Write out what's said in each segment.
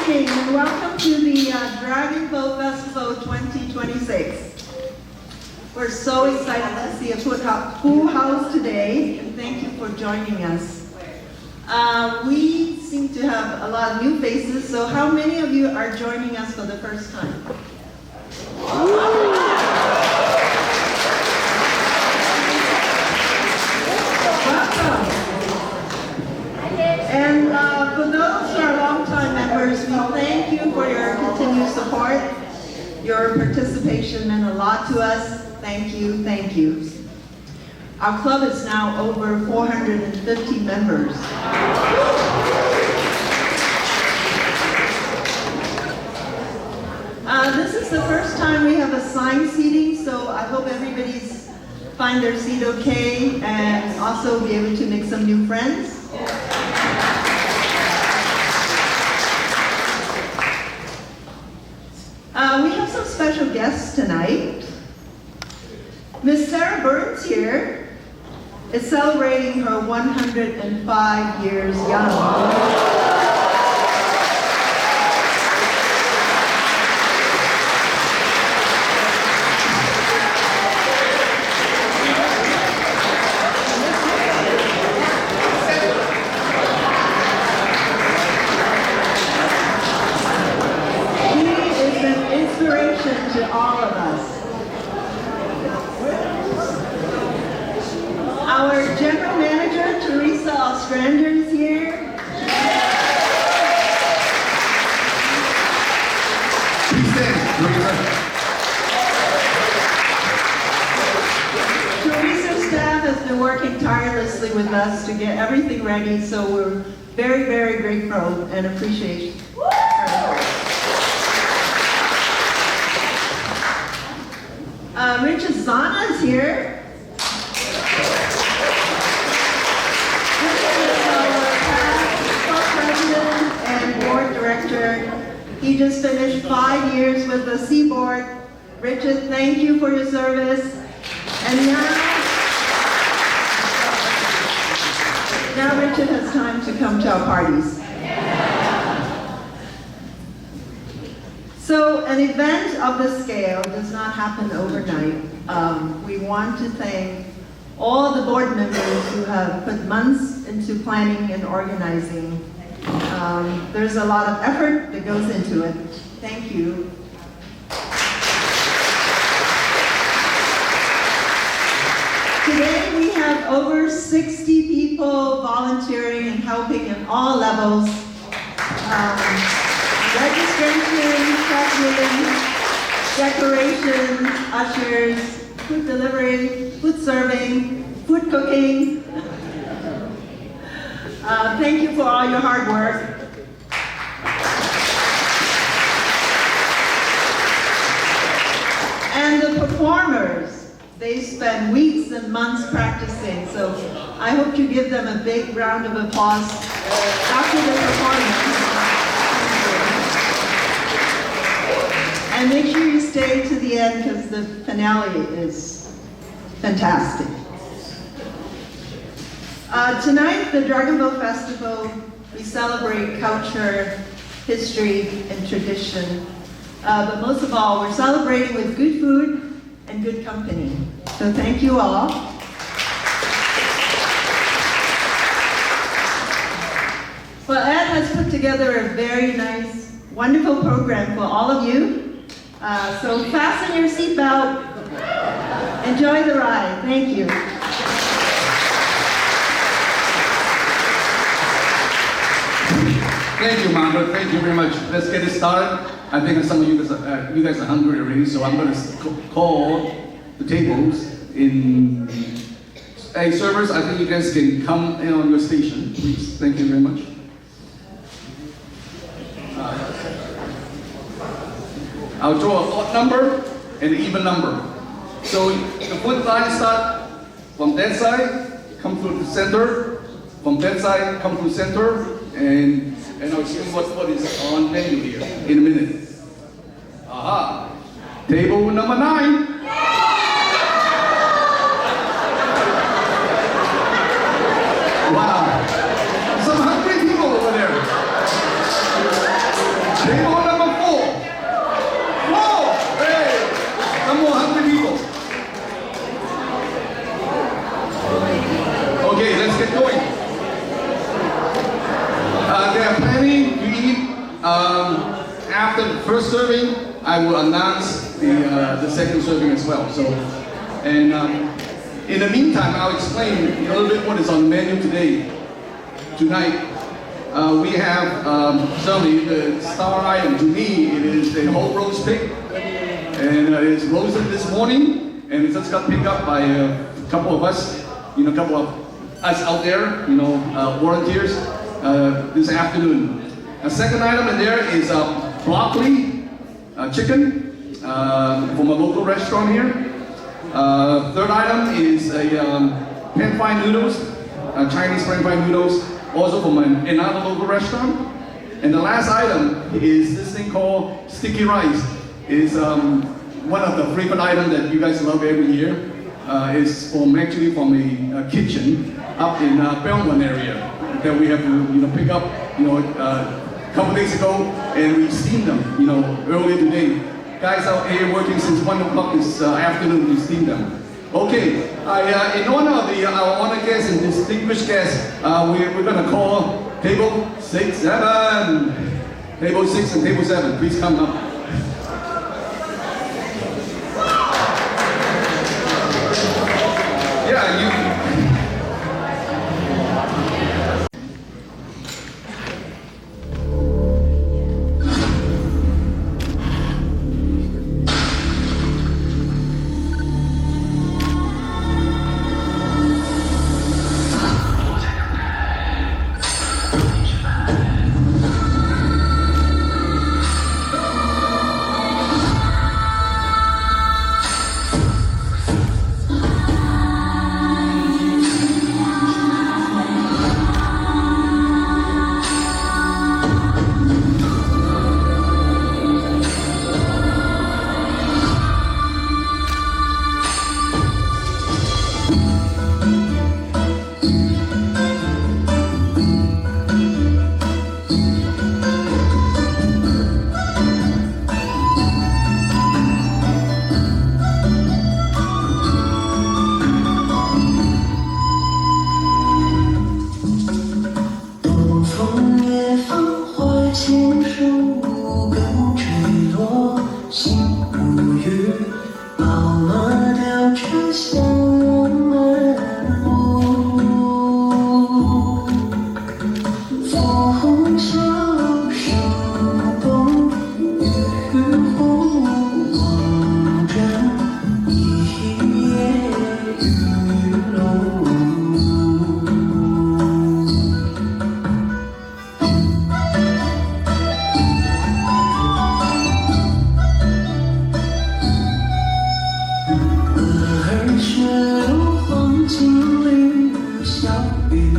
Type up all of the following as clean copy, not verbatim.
evening and welcome to the Dragon Boat Festival 2026. We're so excited to see a full house today, and thank you for joining us. We seem to have a lot of new faces, so how many of you are joining us for the first time? Welcome. And for those who are longtime members, we thank you for your continued support. Your participation meant a lot to us. Thank you, thank you. Our club is now over 450 members. This is the first time we have assigned seating, so I hope everybody's find their seat okay and also be able to make some new friends. We have some special guests tonight. Miss Sarah Burns here is celebrating her 105 years young. To all of us. Our General Manager, Teresa Ostrander, is here. Teresa's staff has been working tirelessly with us to get everything ready, so we're very, very grateful and appreciate her. Richard Zana is here. Richard is our past president and board director. He just finished 5 years with the Seaboard. Richard, thank you for your service. And now Richard has time to come to our parties. So an event of this scale does not happen overnight. We want to thank all the board members who have put months into planning and organizing. There's a lot of effort that goes into it. Thank you. Today we have over 60 people volunteering and helping in all levels. Registration, scheduling, decoration, ushers, food delivery, food serving, food cooking. Thank you for all your hard work. And the performers, they spend weeks and months practicing, so I hope you give them a big round of applause after the performance. And make sure you stay to the end because the finale is fantastic. Tonight, the Dragon Boat Festival, we celebrate culture, history, and tradition. But most of all, we're celebrating with good food and good company. So thank you all. Well, Ed has put together a very nice, wonderful program for all of you. So fasten your seatbelt. Enjoy the ride. Thank you. Thank you, Margaret. Thank you very much. Let's get it started. I think some of you guys are hungry already, so I'm going to call the tables in. Hey, servers, I think you guys can come in on your station, please. Thank you very much. I'll draw a odd number and an even number. So the foot line start from that side, come through the center, from that side, come through center, and I'll see what is on menu here in a minute. Aha! Table number 9. Wow! Some hungry people over there. After the first serving, I will announce the second serving as well. So, and in the meantime, I'll explain a little bit what is on the menu today. Tonight, we have certainly the star item. To me, it is a whole roast pig, and it's roasted this morning, and it just got picked up by a couple of us, a couple of us out there, volunteers this afternoon. A second item in there is broccoli chicken from a local restaurant here. Third item is a pan-fried noodles, Chinese pan-fried noodles, also from another local restaurant. And the last item is this thing called sticky rice. It's one of the favorite items that you guys love every year. It's actually from a kitchen up in Belmont area that we have to pick up a couple days ago, and we steamed them earlier today. Guys out here working since 1 o'clock this afternoon, we steamed them. Okay, in honor of our honored guests and distinguished guests, we're going to call table 6, 7. Table 6 and table 7, please come up. Yeah, you. 小雨，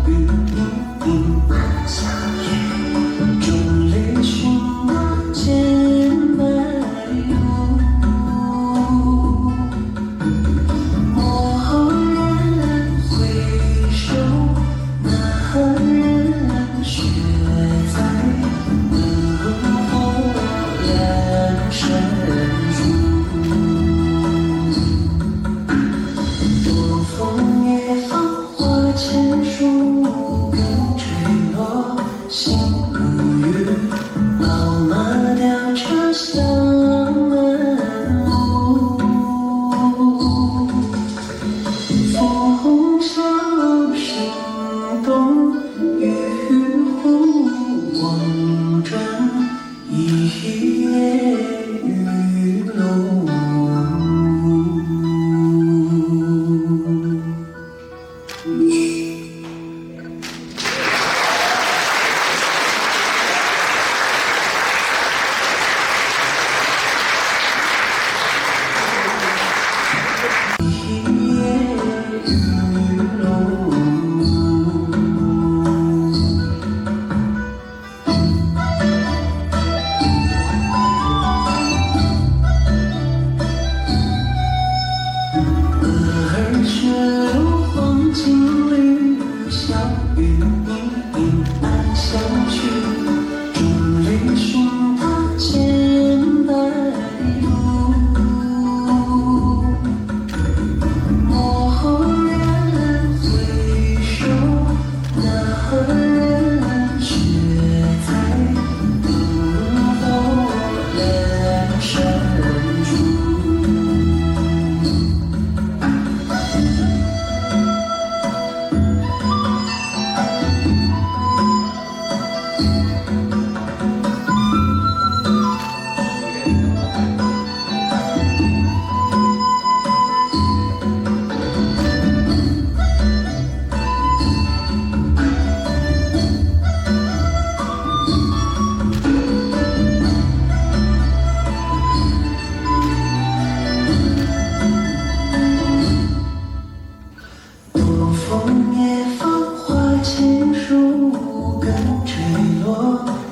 隐隐满夏夜。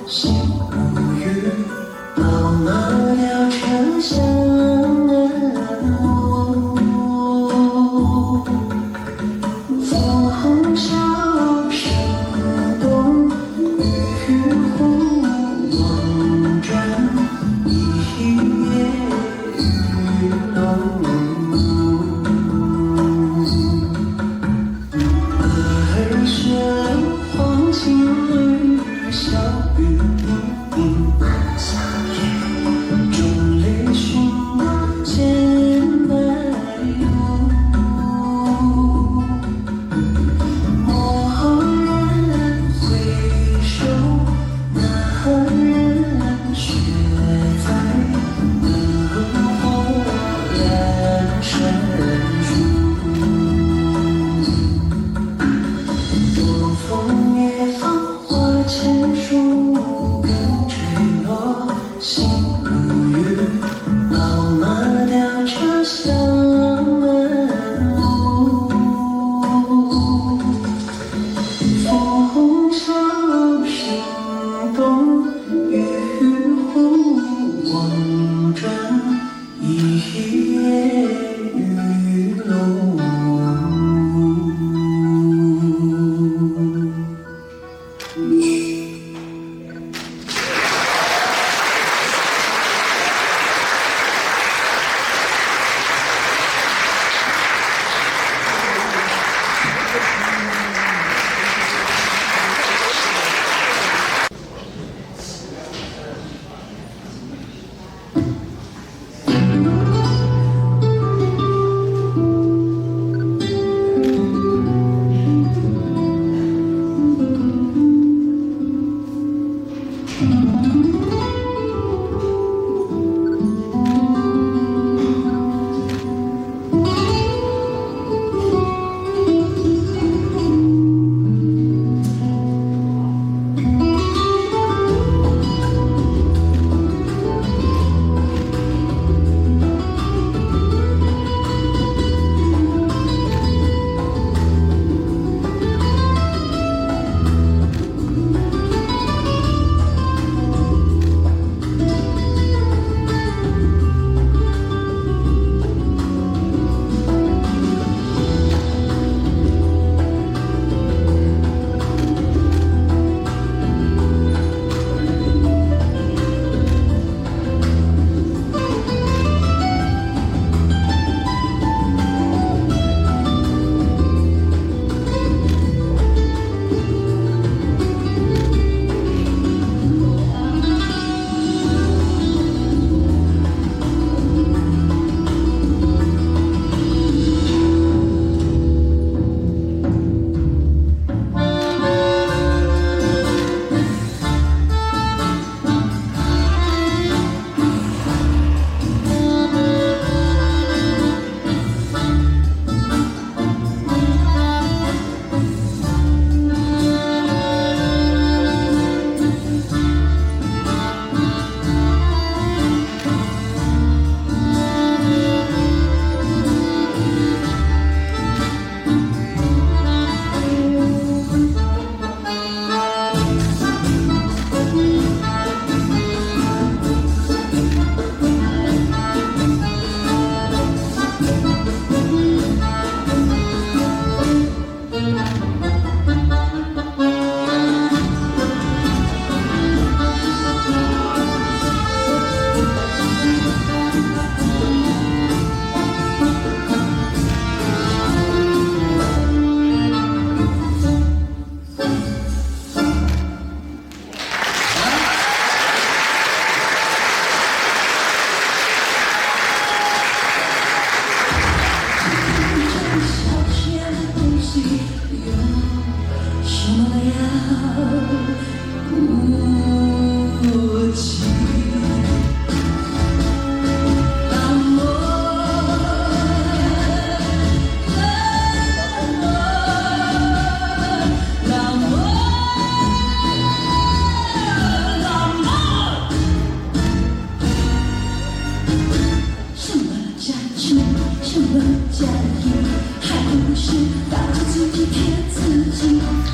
心无语，老马聊车厢，枫红笑声动，雨忽望转，一夜雨浓。儿雪黄金缕，小雨滴滴，夏夜中雷寻见白雾。蓦然回首，那人却在灯火阑珊处。东风夜放花千树，更坠落心如雨，老马吊车厢漫路。枫红笑声动，雨忽望转，一夜雨浓。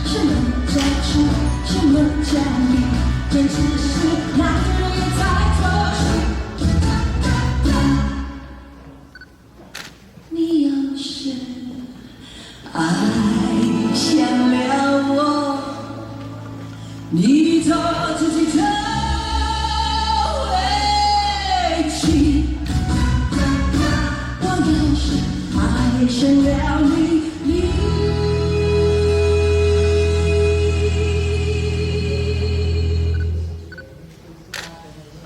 什么家出，什么家里？坚持是那个人也在作数。你要是爱上了我，你做自己的委屈。我要是爱上了你，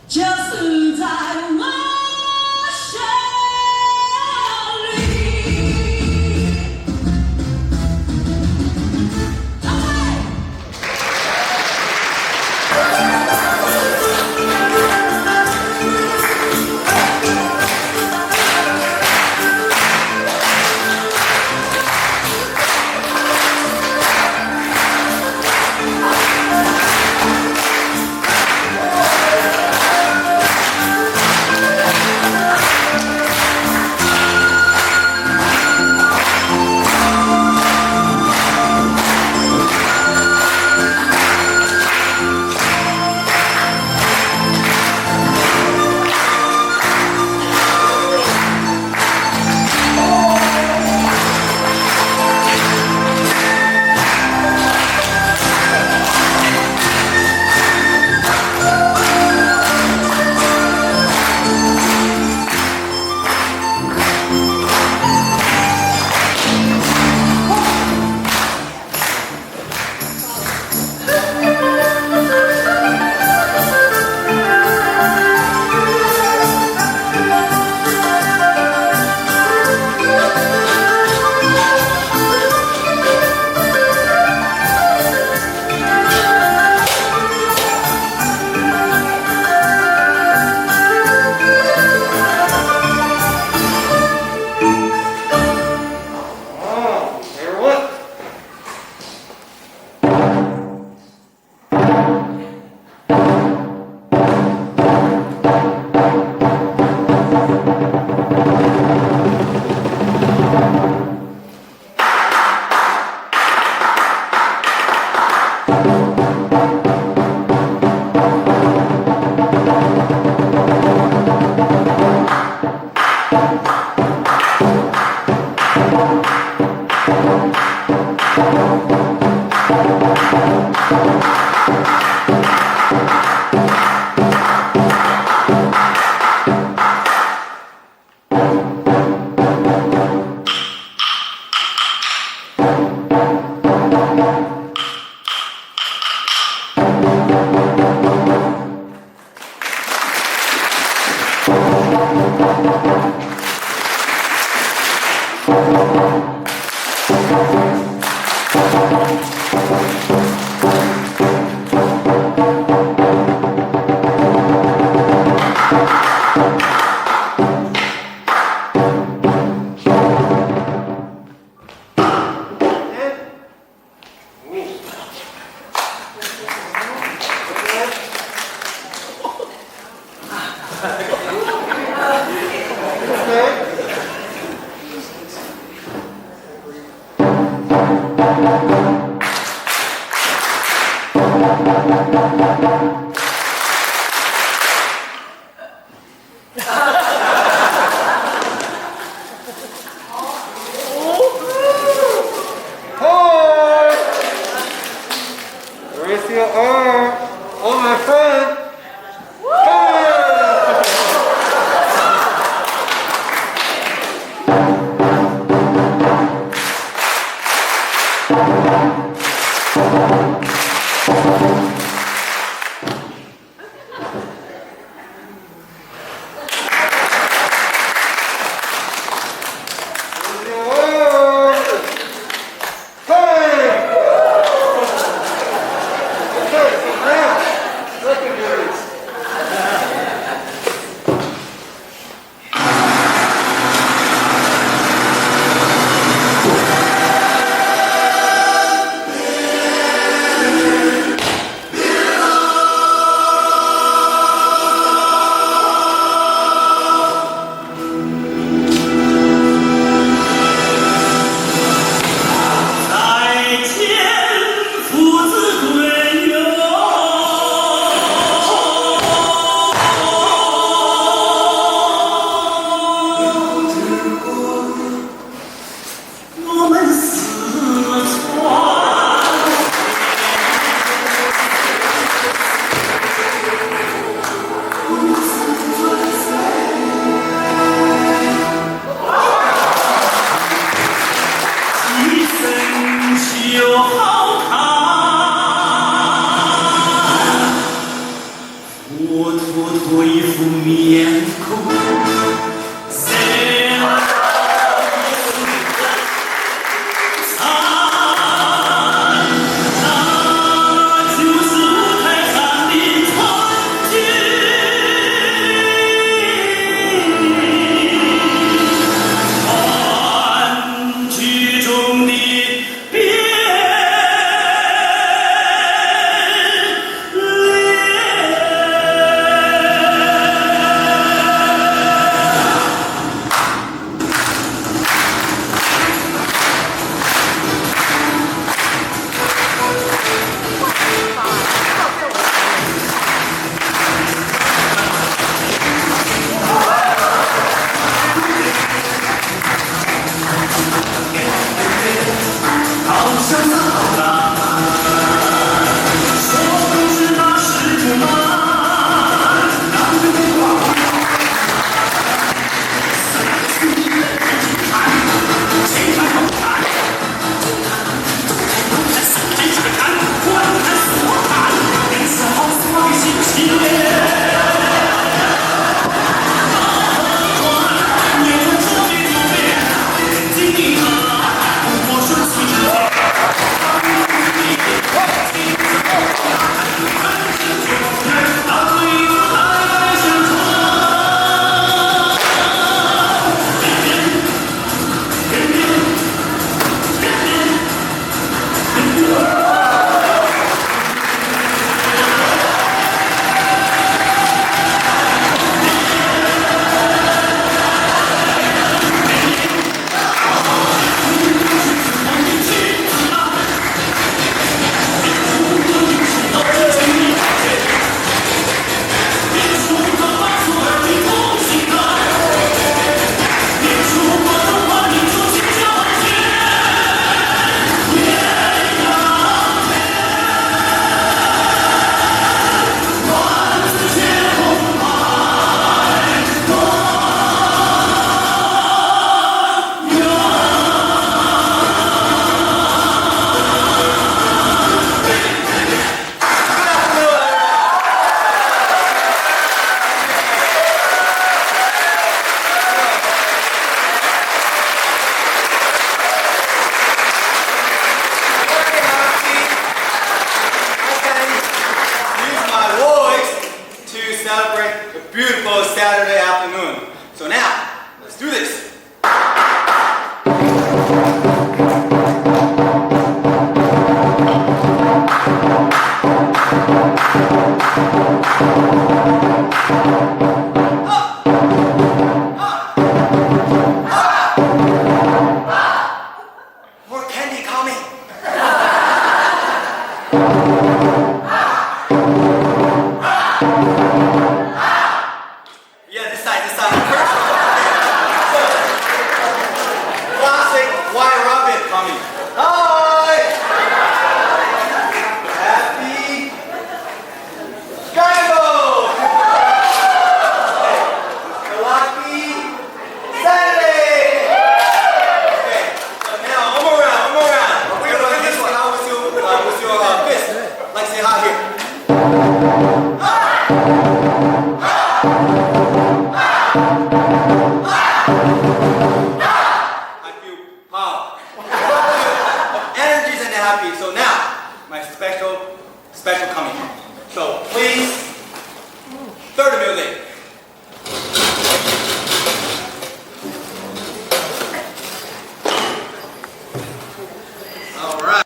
就是在我手里。Raise your arm. Oh, my friend. Hey! beautiful Saturday afternoon. So now, let's do this. More candy coming. Yeah, this side. Classic white rabbit coming. Hi! Happy Carnival! Lucky Saturday! Okay, so now one more round. We're gonna do this one out with your fist. Like say hi here. I feel power. Energies and happy. So now, my special coming. So please, start the music. All right.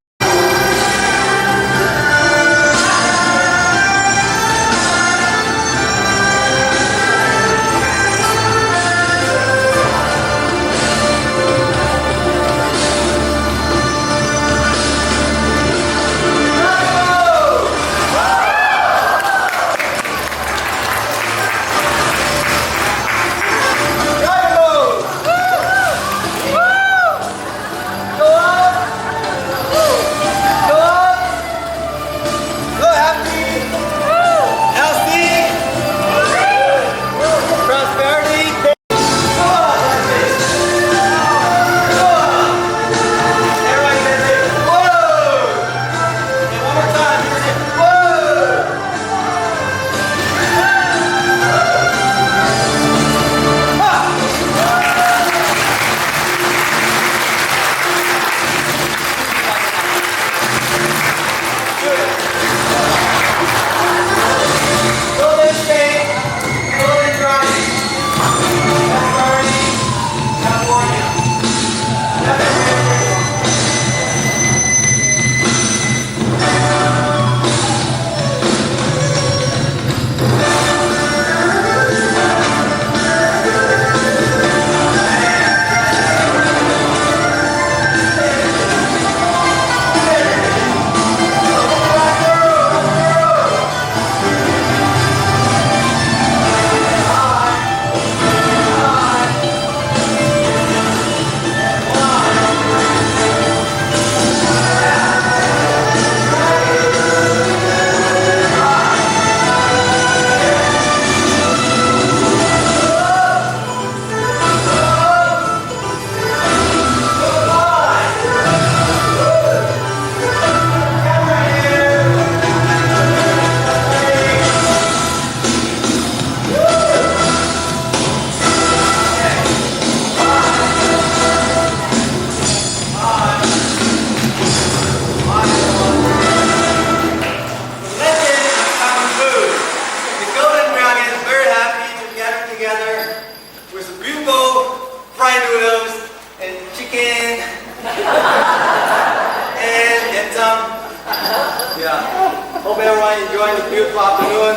beautiful afternoon.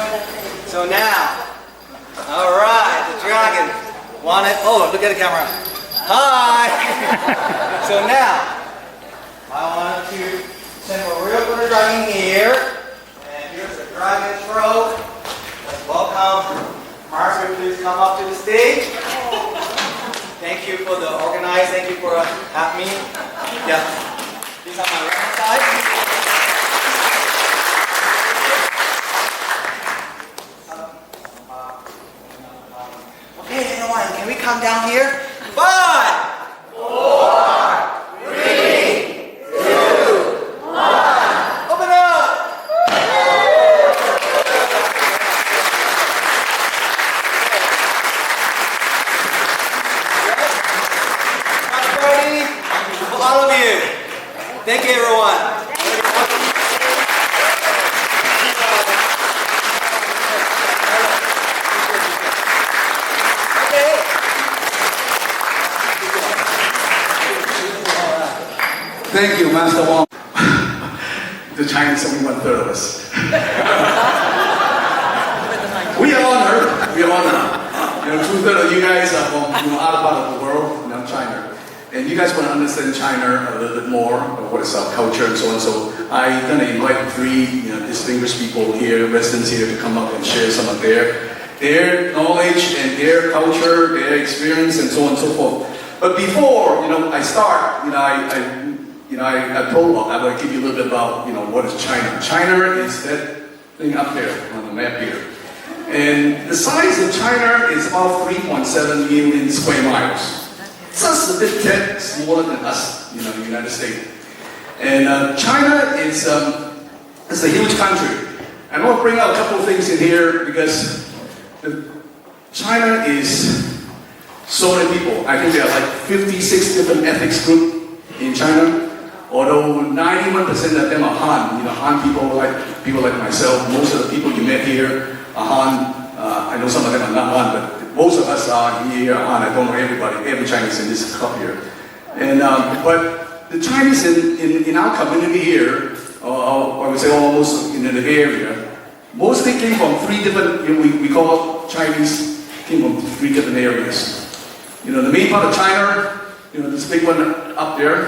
So now, all right, the dragon wanted. Oh, look at the camera. Hi. So now, I want to send a real good dragon here, and here's the dragon throw. Let's welcome Margaret. Please come up to the stage. Thank you for the organize. Thank you for having me. Yeah, these are my right side. Okay, everyone, can we come down here? 5, 4, 3, 2, 1. Open up! Party for all of you. Thank you, everyone. Thank you, Master Wong. The Chinese only 1/3 of us. We are honored. We are honored. 2/3 of you guys are from other part of the world, China. And you guys want to understand China a little bit more, what is our culture and so on. So I'm going to invite 3 distinguished people here, residents here, to come up and share some of their knowledge and their culture, their experience, and so on and so forth. But before I start, I told them I will give you a little bit about what is China. China is that thing up there on the map here, and the size of China is about 3.7 million square miles. Just a bit smaller than us, the United States. And China is a huge country. And I want to bring out a couple of things in here because China is so many people. I think there are like 56 different ethnic groups in China. Although 91% of them are Han, Han people like myself. Most of the people you met here are Han. I know some of them are not Han, but most of us are here Han. I don't know every Chinese in this club here. And but the Chinese in our community here, or I would say almost in the area, mostly came from 3 different. We call Chinese came from 3 different areas. The main part of China, this big one up there.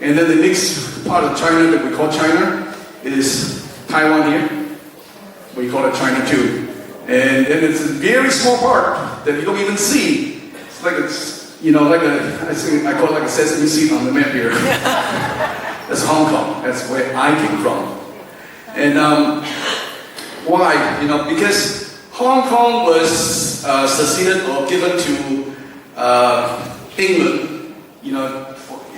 And then the next part of China that we call China is Taiwan here. We call it China too. And then it's a very small part that you don't even see. It's like I call it like a sesame seed on the map here. That's Hong Kong. That's where I came from. And why? Because Hong Kong was seceded or given to England,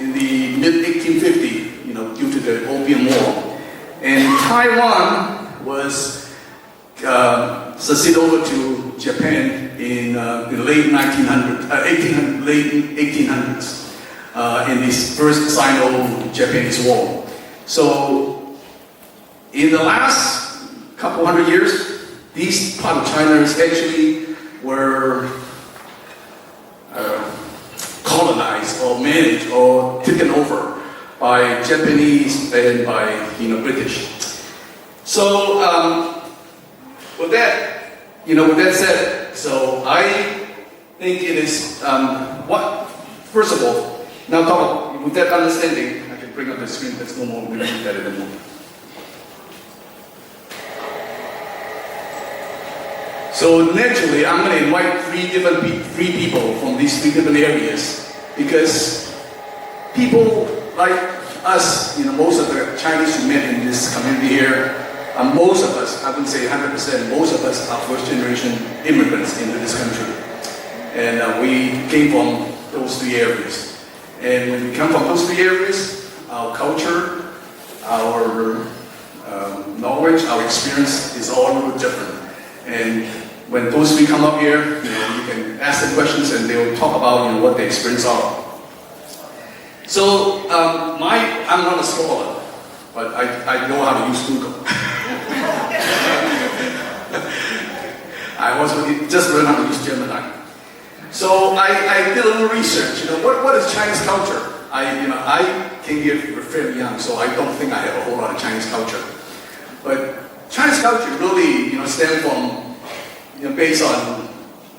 in the mid-1850, due to the Opium War. And Taiwan was seceded over to Japan in the late 1800s, in this first Sino-Japanese War. So, in the last couple hundred years, these part of China actually were colonized or managed or taken over by Japanese and by British. So with that said, so I think it is first of all, now with that understanding, I can bring up the screen. That's no more better than more. So naturally, I'm going to invite 3 people from these 3 different areas because people like us, most of the Chinese who met in this community here, most of us, I wouldn't say 100%, most of us are first generation immigrants into this country. And we came from those 3 areas. And when we come from those 3 areas, our culture, our knowledge, our experience is all a little different. And when those 3 come up here, you can ask them questions and they will talk about what their experience are. So I'm not a scholar, but I know how to use Google. I also just learned how to use Gemini. So I did a little research. What is Chinese culture? I came here fairly young, so I don't think I have a whole lot of Chinese culture. But Chinese culture really, stem from, based on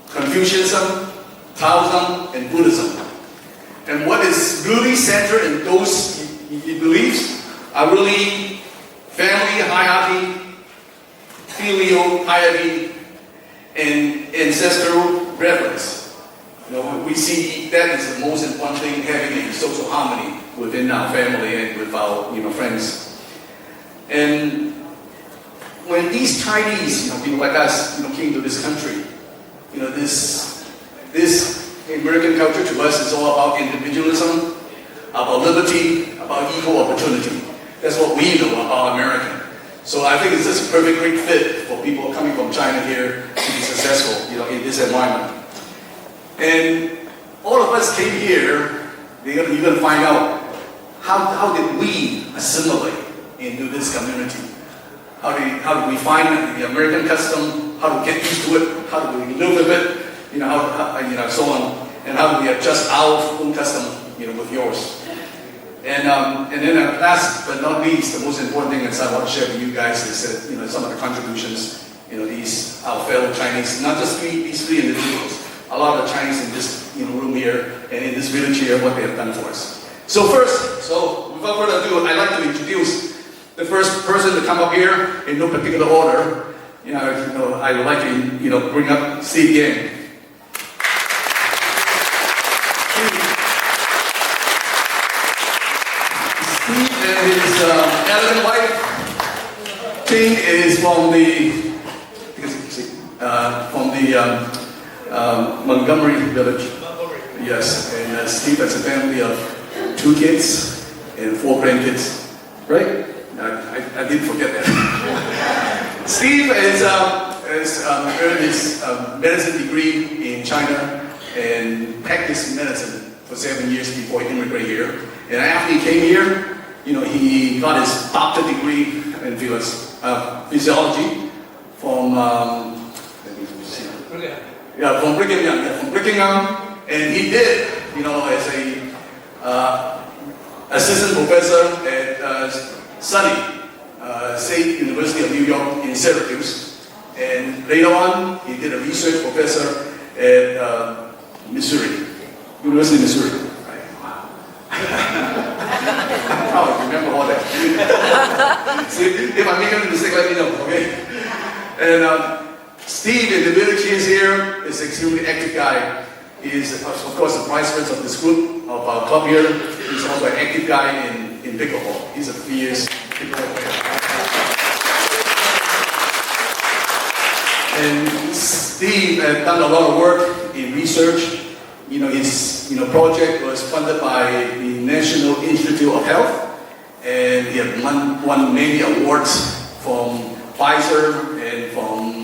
Confucianism, Taoism, and Buddhism. And what is really centered in those beliefs are really family hierarchy, filial piety, and ancestral reverence. We see that is the most important thing, having a social harmony within our family and with our friends. And when these Chinese, people like us, came to this country, this American culture to us is all about individualism, about liberty, about equal opportunity. That's what we know about America. So I think it's just a perfect great fit for people coming from China here to be successful, in this environment. And all of us came here, you're going to find out how did we assimilate into this community? How do we find the American custom? How do we get used to it? How do we live with it? So on. And how do we adjust our own custom, with yours? And then last but not least, the most important thing that I want to share with you guys is that, some of the contributions, these our fellow Chinese, not just these three individuals, a lot of the Chinese in this room here and in this village here, what they have done for us. So without further ado, I'd like to introduce the first person to come up here in no particular order. I would like to bring up Steve Yang. Steve and his elegant wife, Ting, is from the Montgomery village. Yes, and Steve has a family of 2 kids and 4 grandkids. Right? I didn't forget that. Steve has earned his medicine degree in China and practiced medicine for 7 years before he immigrated here. And after he came here, he got his doctorate degree in physiology from from Brigham Young, and he did, as a assistant professor at SUNY, State University of New York in Syracuse, and later on he did a research professor at Missouri, University of Missouri. Right? Wow. I remember all that. See, if I make a mistake, let me know, okay? And Steve in the village here is an extremely active guy. He is, of course, the vice president of this group, of our club here. He's also an active guy in pickleball. He's a fierce pickleball player. And Steve had done a lot of work in research. His project was funded by the National Institute of Health, and he had won many awards from Pfizer and from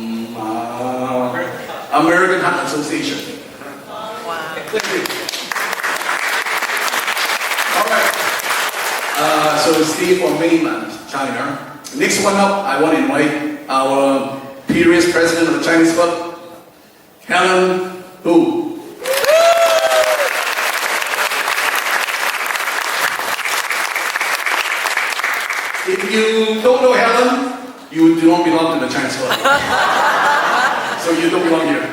American Heart Association. Wow. Thank you. All right. So Steve from mainland China. Next one up, I want to invite our previous president of the Chinese Club, Helen Hu. If you don't know Helen, you do not belong to the Chinese Club. So you don't belong here.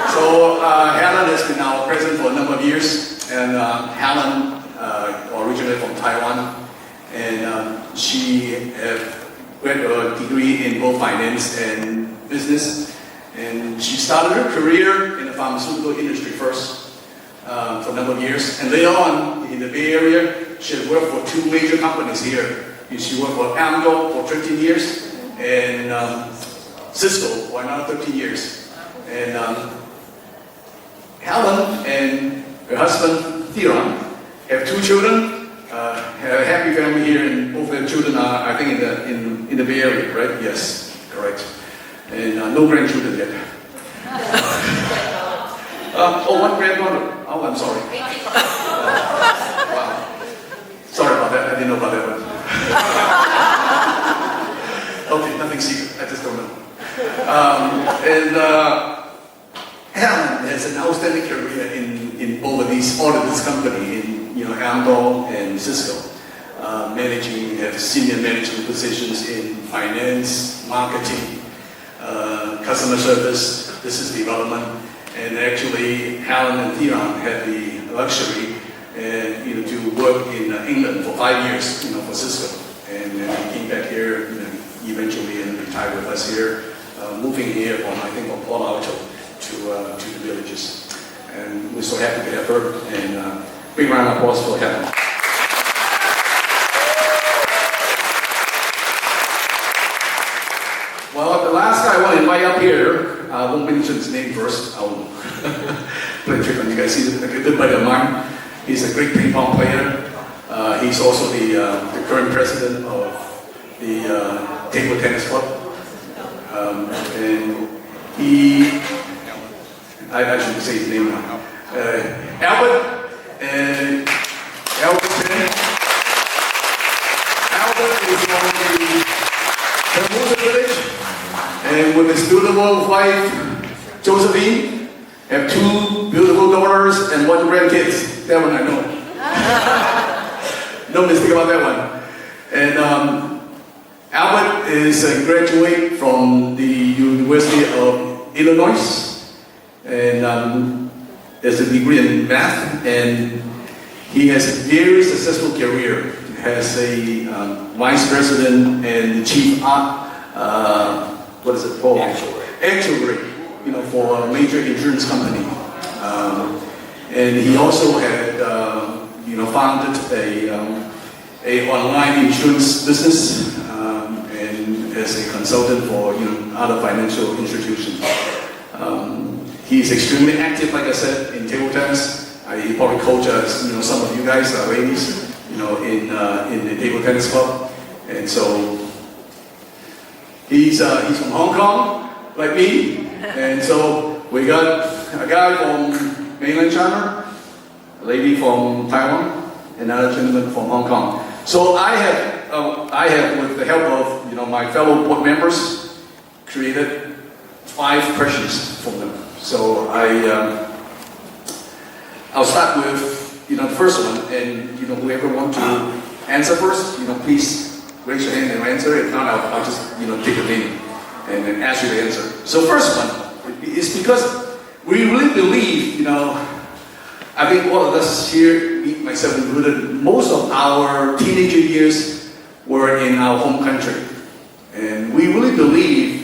So Helen has been our president for a number of years, and Helen originally from Taiwan, and she got a degree in both finance and business, and she started her career in the pharmaceutical industry first for a number of years, and later on in the Bay Area, she had worked for 2 major companies here. She worked for Amdo for 13 years, and Cisco for another 13 years. And Helen and her husband, Theron, have 2 children, have a happy family here, and both their children are, I think, in the Bay Area, right? Yes, correct. And no grandchildren yet. 1 granddaughter. Oh, I'm sorry. Wow. Sorry about that, I didn't know about that one. Okay, nothing secret, I just don't know. Helen has an outstanding career in all of this company, in Amdo and Cisco. have senior management positions in finance, marketing, customer service, business development, and actually Helen and Theon had the luxury to work in England for 5 years, for Cisco, and then he came back here, eventually and retired with us here, moving here from Palo Alto to the villages, and we're so happy to have her. And big round of applause for Helen. Well, the last guy I want to invite up here, I won't mention his name first. I'll play a trick on you guys. He's a good buddy of mine. He's a great ping pong player. He's also the current president of the table tennis club. And I shouldn't say his name now. Albert is from the Hermosa village, and with his beautiful wife, Josephine, have 2 beautiful daughters and 1 grandkids. That one I know. No mistake about that one. And Albert is a graduate from the University of Illinois, and has a degree in math, and he has a very successful career. Has a vice president and chief actuary, for a major insurance company. And he also had, founded a online insurance business, and as a consultant for, other financial institutions. He's extremely active, like I said, in table tennis. He probably coaches, some of you guys, ladies, in the table tennis club. And so he's from Hong Kong, like me. And so we got a guy from mainland China, a lady from Taiwan, and another gentleman from Hong Kong. So I have, with the help of my fellow board members, created 5 questions for them. So I'll start with the first one, and whoever wants to answer first, please raise your hand and answer. If not, I'll just take a name and then ask you to answer. So first one is because we really believe, I think all of us here, myself included, most of our teenager years were in our home country, and we really believe,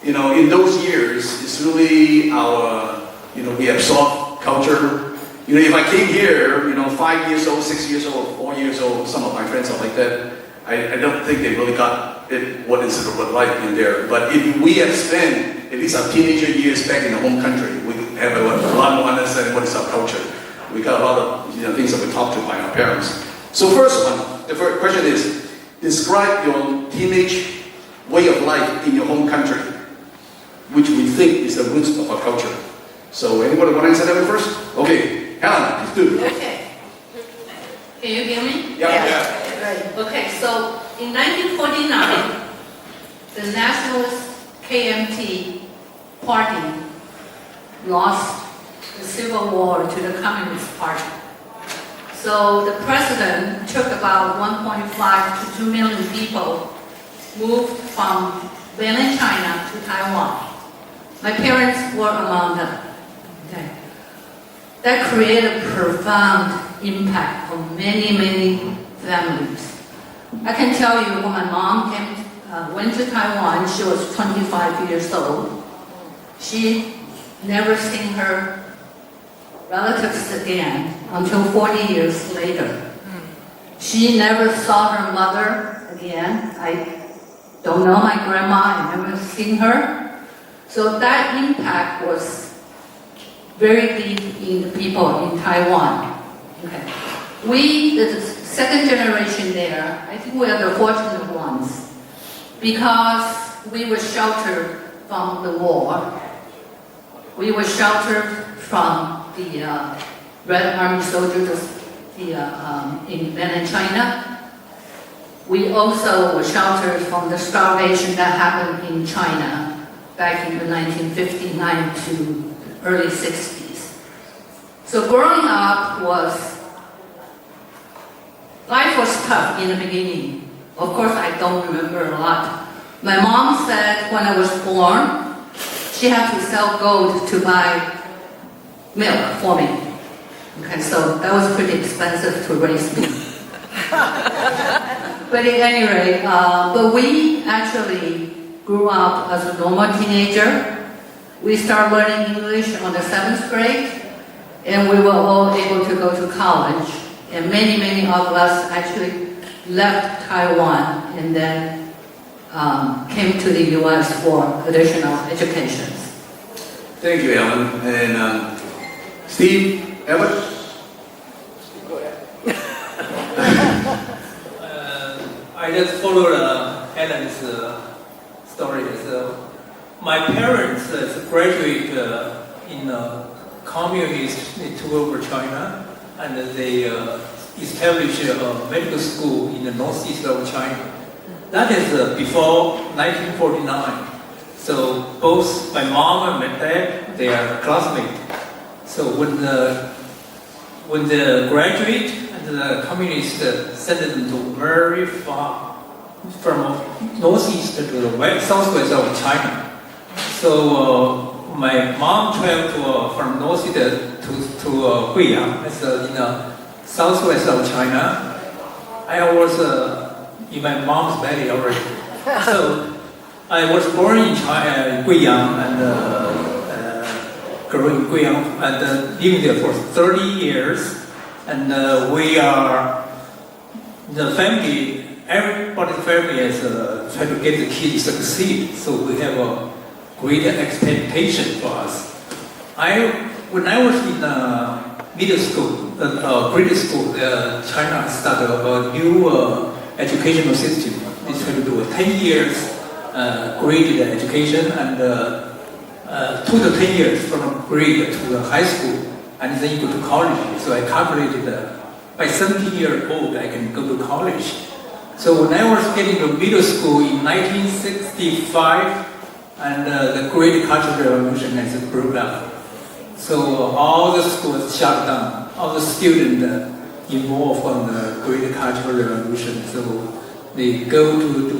in those years, it's really our, we absorb culture. If I came here, 5 years old, 6 years old, 4 years old, some of my friends are like that, I don't think they really got it, what is it like in there. But if we have spent at least our teenager years back in the home country, we have a lot more understanding what is our culture. We got a lot of things that we talked to by our parents. So first one, the first question is, describe your teenage way of life in your home country, which we think is the roots of our culture. So anybody want to answer that one first? Okay. Helen, please do. Okay. Can you hear me? Yeah. Right. Okay, so in 1949, the Nationalist KMT party lost the Civil War to the Communist Party. So the president took about 1.5 to 2 million people, moved from mainland China to Taiwan. My parents were among them. Okay. That created profound impact on many, many families. I can tell you when my mom went to Taiwan, she was 25 years old. She never seen her relatives again until 40 years later. She never saw her mother again. I don't know my grandma, I never seen her. So that impact was very deep in the people in Taiwan. Okay. We, the second generation there, I think we are the fortunate ones because we were sheltered from the war. We were sheltered from the Red Army soldiers in mainland China. We also were sheltered from the starvation that happened in China back in the 1959 to early 60s. So growing up was life was tough in the beginning. Of course, I don't remember a lot. My mom said when I was born, she had to sell gold to buy milk for me. Okay, so that was pretty expensive to raise me. But at any rate, but we actually grew up as a normal teenager. We started learning English on the 7th grade, and we were all able to go to college. And many, many of us actually left Taiwan and then came to the U.S. for additional education. Thank you, Alan. And Steve, Albert? I just followed Alan's story. So my parents graduated in communist tour over China, and they established a medical school in the northeast of China. That is before 1949. So both my mom and my dad, they are classmates. So when they graduate, and the communists sent them to very far, from northeast to the southwest of China. So my mom traveled from northeast to Guiyang, that's in the southwest of China. I was in my mom's belly already. So I was born in China, Guiyang, and grew in Guiyang, and living there for 30 years. And we are, the family, everybody's family is trying to get the kids to succeed. So we have a great expectation for us. When I was in middle school, grade school, China started a new educational system. They try to do a 10 years graded education, and 2 to 10 years from grade to the high school, and then you go to college. So I calculated by 17 years old I can go to college. So when I was getting to middle school in 1965, and the Great Cultural Revolution has broke out. So all the schools shut down, all the students involved on the Great Cultural Revolution. So they go to do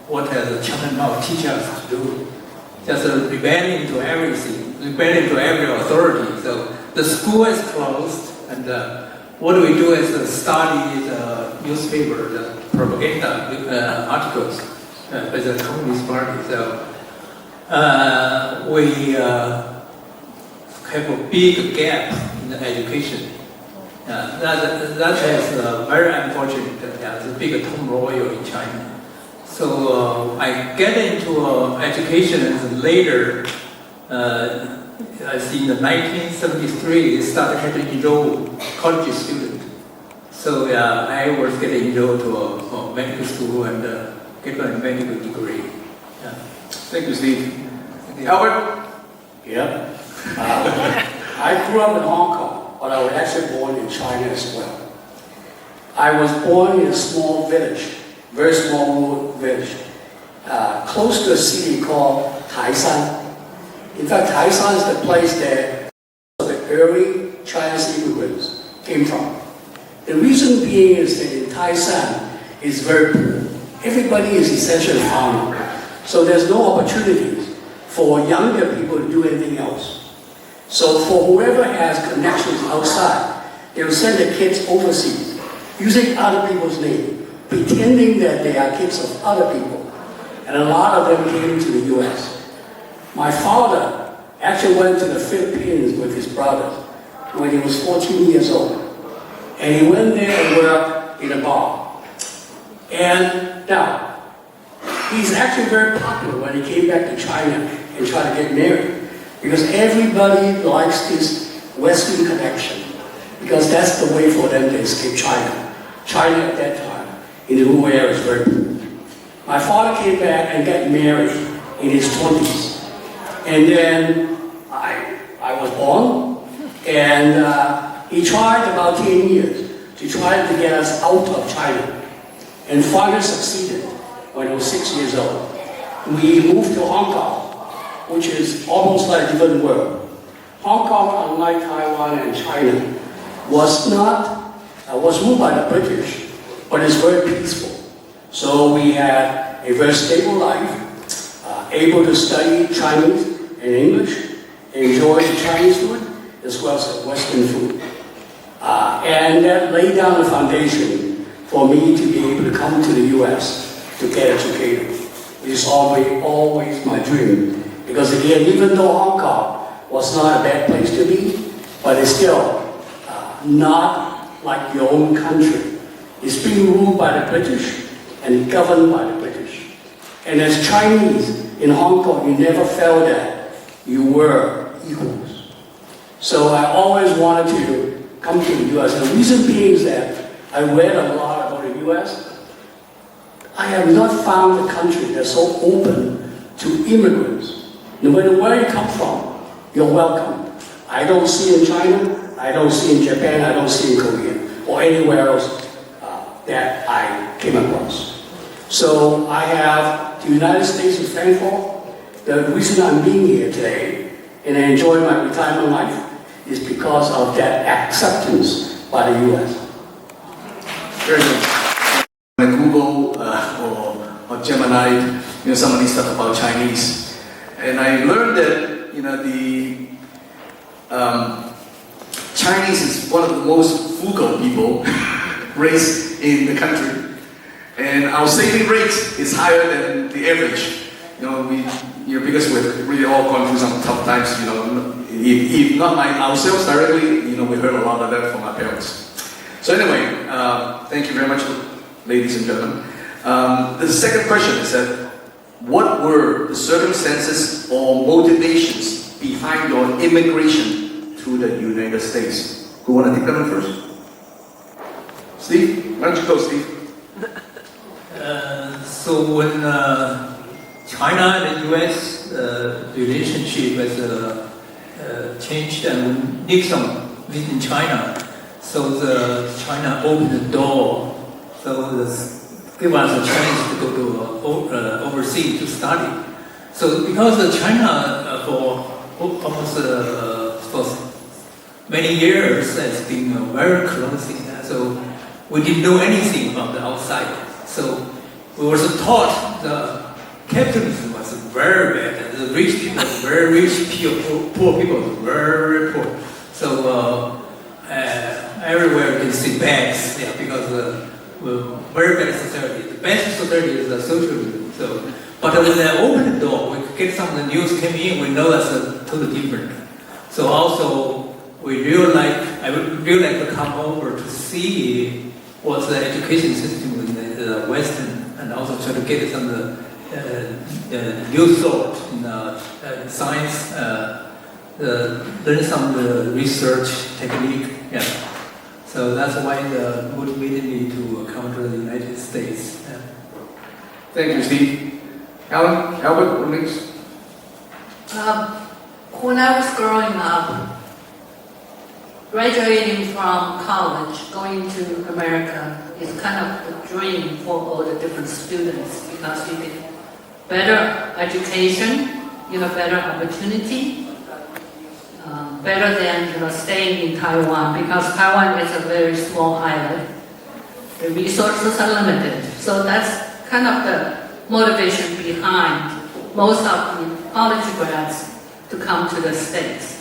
what the Chairman Mao teach us to do, just rebelling to everything, rebelling to every authority. So the school is closed, and what we do is study the newspaper, the propaganda articles by the Communist Party. So we have a big gap in the education. That is very unfortunate. There's a big turmoil in China. So I get into education later. I see in the 1973, they started having enroll college students. So I was getting enrolled to a medical school and get my medical degree. Yeah. Thank you, Steve. Albert? Yeah. I grew up in Hong Kong, but I was actually born in China as well. I was born in a small village, very small rural village, close to a city called Taishan. In fact, Taishan is the place that the early Chinese immigrants came from. The reason being is that in Taishan is very poor. Everybody is essentially farming. So there's no opportunities for younger people to do anything else. So for whoever has connections outside, they will send their kids overseas, using other people's name, pretending that they are kids of other people. And a lot of them came to the US. My father actually went to the Philippines with his brother when he was 14 years old. And he went there and worked in a bar. And now, he's actually very popular when he came back to China and tried to get married. Because everybody likes this Western connection. Because that's the way for them to escape China. China at that time, in the rural area, is very poor. My father came back and got married in his 20s. And then I was born, and he tried about 10 years to try to get us out of China, and finally succeeded when I was 6 years old. We moved to Hong Kong, which is almost like a different world. Hong Kong, unlike Taiwan and China, was not was ruled by the British, but it's very peaceful. So we had a very stable life, able to study Chinese and English, enjoy the Chinese food as well as the Western food. And that laid down the foundation for me to be able to come to the US to get educated. It is always my dream. Because again, even though Hong Kong was not a bad place to be, but it's still not like your own country. It's being ruled by the British and governed by the British. And as Chinese in Hong Kong, you never felt that you were equals. So I always wanted to come to the US. And the reason being is that I read a lot about the US. I have not found a country that's so open to immigrants. No matter where you come from, you're welcome. I don't see in China, I don't see in Japan, I don't see in Korea, or anywhere else that I came across. So I have the United States is thankful. The reason I'm being here today and I enjoy my retirement life is because of that acceptance by the US. Very good. When Google or Gemini, somebody stuff about Chinese, and I learned that the Chinese is one of the most frugal people race in the country, and our saving rate is higher than the average. Because we've really all gone through some tough times. If not ourselves directly, we heard a lot of that from our parents. So anyway, thank you very much, ladies and gentlemen. The second question is that, what were the circumstances or motivations behind your immigration to the United States? Who want to take that one first? Steve? Why don't you go, Steve? So when China and the US relationship has changed, and when Nixon visited China, so China opened the door, so give us a chance to go to overseas to study. So because China for almost for many years has been very close, so we didn't know anything about the outside. So we were taught the capitalism was very bad. The rich people were very rich, poor people were very poor. So everywhere you can see bags, because very bad society. The best society is the socialism. So, but when they opened the door, we could get some of the news came in. We know that's totally different. So also I would really like to come over to see what's the education system in the Western, and also try to get some of the new thought in science, learn some of the research technique. Yeah. So that's why it motivated me to come to the United States. Yeah. Thank you, Steve. Albert, what next? When I was growing up, graduating from college, going to America is kind of a dream for all the different students, because you get better education, better opportunity, better than staying in Taiwan, because Taiwan is a very small island. The resources are limited, so that's kind of the motivation behind most of the college grads to come to the States.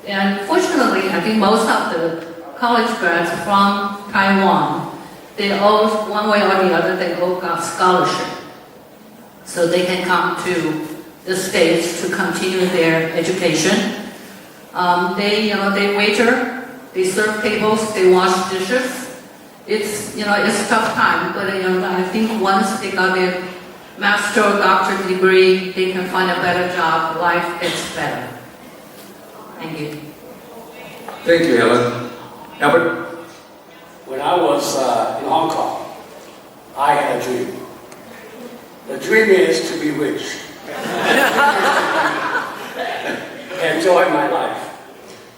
And fortunately, I think most of the college grads from Taiwan, they all, one way or the other, they all got scholarship, so they can come to the States to continue their education. They waiter, they serve tables, they wash dishes. It's a tough time, but I think once they got their master or doctorate degree, they can find a better job. Life gets better. Thank you. Thank you, Helen. Albert? When I was in Hong Kong, I had a dream. The dream is to be rich. Enjoy my life.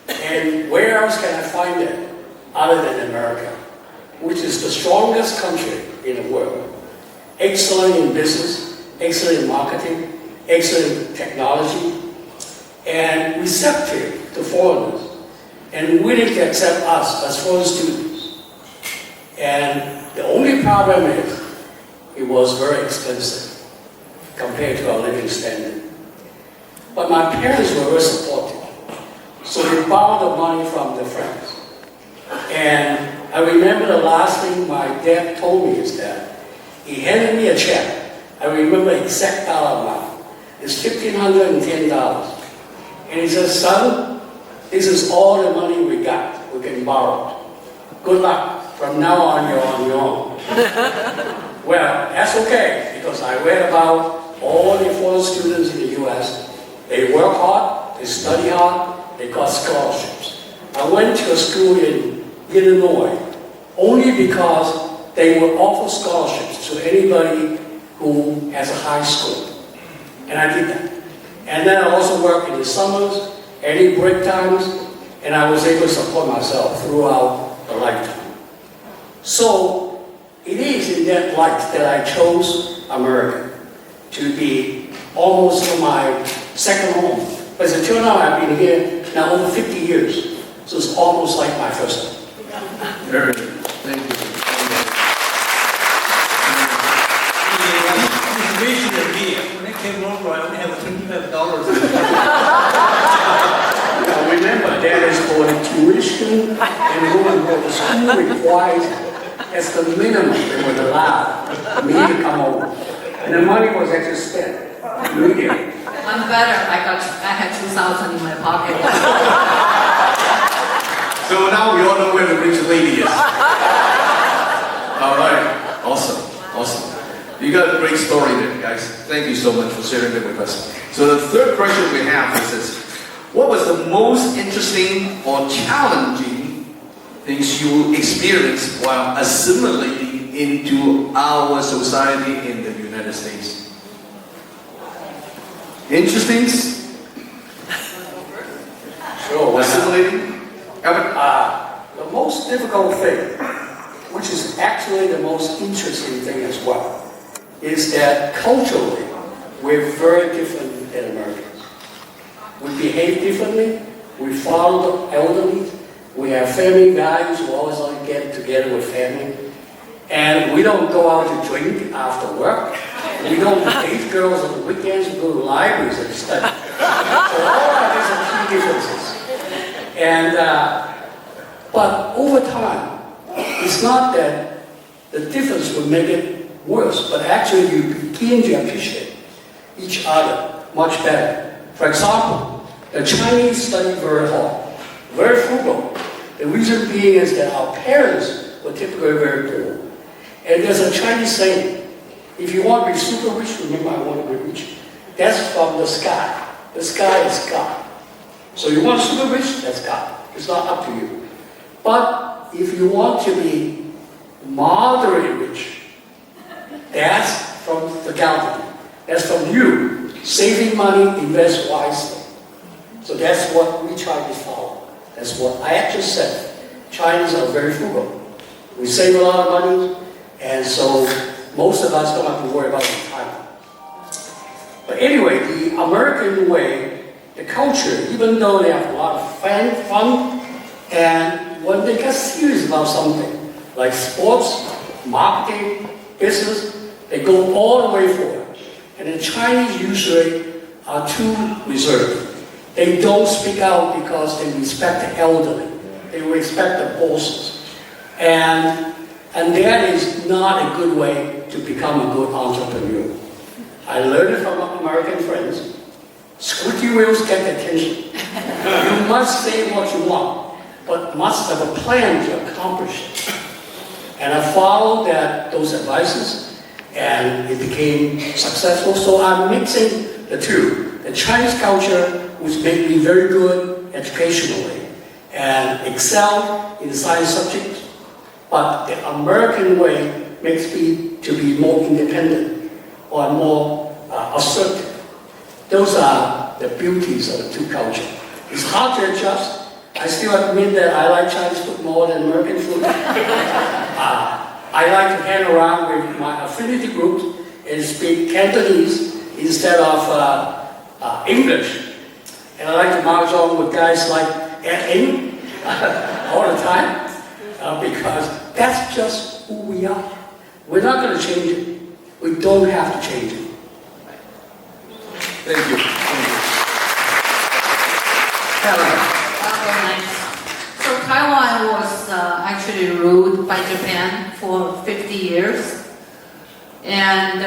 And where else can I find it other than America, which is the strongest country in the world. Excellent in business, excellent in marketing, excellent in technology, and receptive to foreigners, and willing to accept us as foreign students. And the only problem is, it was very expensive compared to our living standard. But my parents were very supportive. So they borrowed the money from their friends. And I remember the last thing my dad told me is that he handed me a check. I remember exact dollar amount. It's $1,510. And he said, son, this is all the money we got. We can borrow. Good luck. From now on, you're on your own. Well, that's okay, because I read about all the foreign students in the U.S. They work hard, they study hard, they got scholarships. I went to a school in Illinois only because they would offer scholarships to anybody who has a high school. And I did that. And then I also worked in the summers, any break times, and I was able to support myself throughout the lifetime. So it is in that light that I chose America to be almost my second home. But as it turned out, I've been here now over 50 years. So it's almost like my first home. Very good. Thank you. It's richer than me. When I came over, I only have $25. Now remember, that is for the tuition and going to the school requires as the minimum they would allow me to come over. And the money was actually spent immediately. I'm better. I had 2,000 in my pocket. So now we all know where the rich lady is. All right. Awesome. You got a great story there, guys. Thank you so much for sharing it with us. So the third question we have is this. What was the most interesting or challenging things you experienced while assimilating into our society in the United States? Interesting? Sure. Assimilating? The most difficult thing, which is actually the most interesting thing as well, is that culturally, we're very different than Americans. We behave differently, we follow the elderly, we have family values, we always like to get together with family, and we don't go out to drink after work, we don't date girls on the weekends, we go to libraries and study. So all of these are key differences. And, but over time, it's not that the difference will make it worse, but actually you begin to appreciate each other much better. For example, the Chinese study very hard, very frugal. The reason being is that our parents were typically very poor. And there's a Chinese saying, if you want to be super rich, remember I want to be rich. That's from the sky. The sky is God. So you want super rich, that's God. It's not up to you. But if you want to be moderately rich, that's from the government. That's from you. Saving money, invest wisely. So that's what we try to follow. That's what I actually said. Chinese are very frugal. We save a lot of money, and so most of us don't have to worry about retirement. But anyway, the American way, the culture, even though they have a lot of fun, and when they get serious about something, like sports, marketing, business, they go all the way for it. And the Chinese usually are too reserved. They don't speak out because they respect the elderly. They respect the bosses. And that is not a good way to become a good entrepreneur. I learned it from American friends. Squeaky wheels get attention. You must say what you want, but must have a plan to accomplish it. And I followed those advices, and it became successful. So I'm mixing the two. The Chinese culture, which made me very good educationally and excel in science subjects, but the American way makes me to be more independent or more assertive. Those are the beauties of the two cultures. It's hard to adjust. I still admit that I like Chinese food more than American food. I like to hang around with my affinity groups and speak Cantonese instead of English. And I like to mahjong with guys like Ed Ing all the time because That's just who we are. We're not going to change it. We don't have to change it. Thank you. Thank you. Carman. So Taiwan was actually ruled by Japan for 50 years. And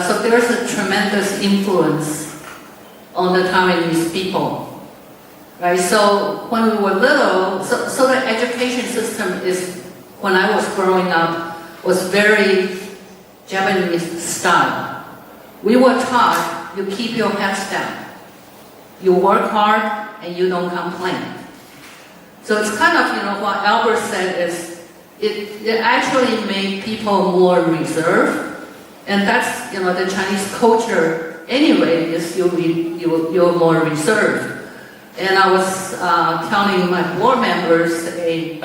so there's a tremendous influence on the Taiwanese people. Right? So when we were little, so the education system is, when I was growing up, was very Japanese style. We were taught, you keep your heads down. You work hard and you don't complain. So it's kind of, what Albert said is, it actually made people more reserved. And that's, the Chinese culture anyway, is you're more reserved. And I was telling my board members a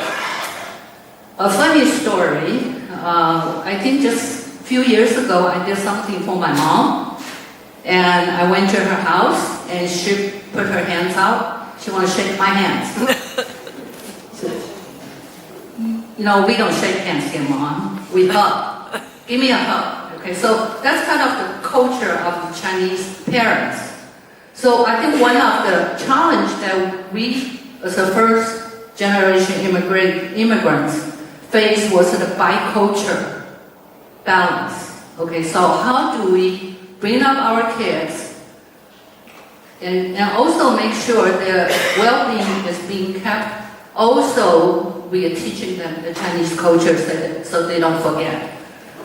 funny story. I think just a few years ago, I did something for my mom. And I went to her house and she put her hands out. She wanted to shake my hands. We don't shake hands here, Mom. We hug. Give me a hug. Okay, so that's kind of the culture of the Chinese parents. So I think one of the challenge that we, as a first generation immigrants, faced was the biculture balance. Okay, so how do we bring up our kids and also make sure their well-being is being kept? Also, we are teaching them the Chinese culture so they don't forget.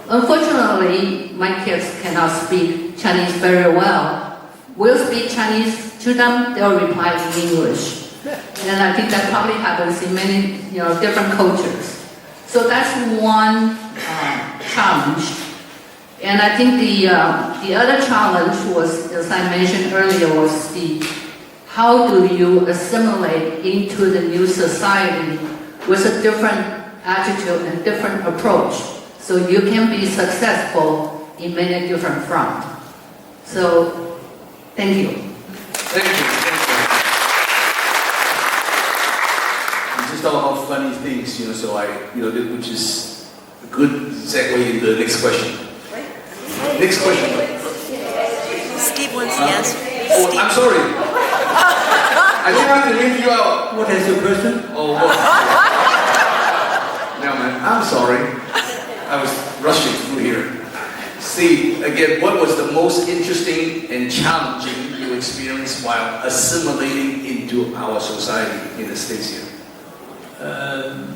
Unfortunately, my kids cannot speak Chinese very well. We'll speak Chinese to them, they'll reply in English. And I think that probably happens in many different cultures. So that's one challenge. And I think the other challenge was, as I mentioned earlier, was how do you assimilate into the new society with a different attitude and different approach, so you can be successful in many different fronts. So, thank you. Thank you. You just talk about funny things, so which is a good segue into the next question. Next question. Steve wants to answer. Oh, I'm sorry. I didn't have to leave you out. What is your question? Oh, no, man. I'm sorry. I was rushing through here. See, again, what was the most interesting and challenging you experienced while assimilating into our society in the States here?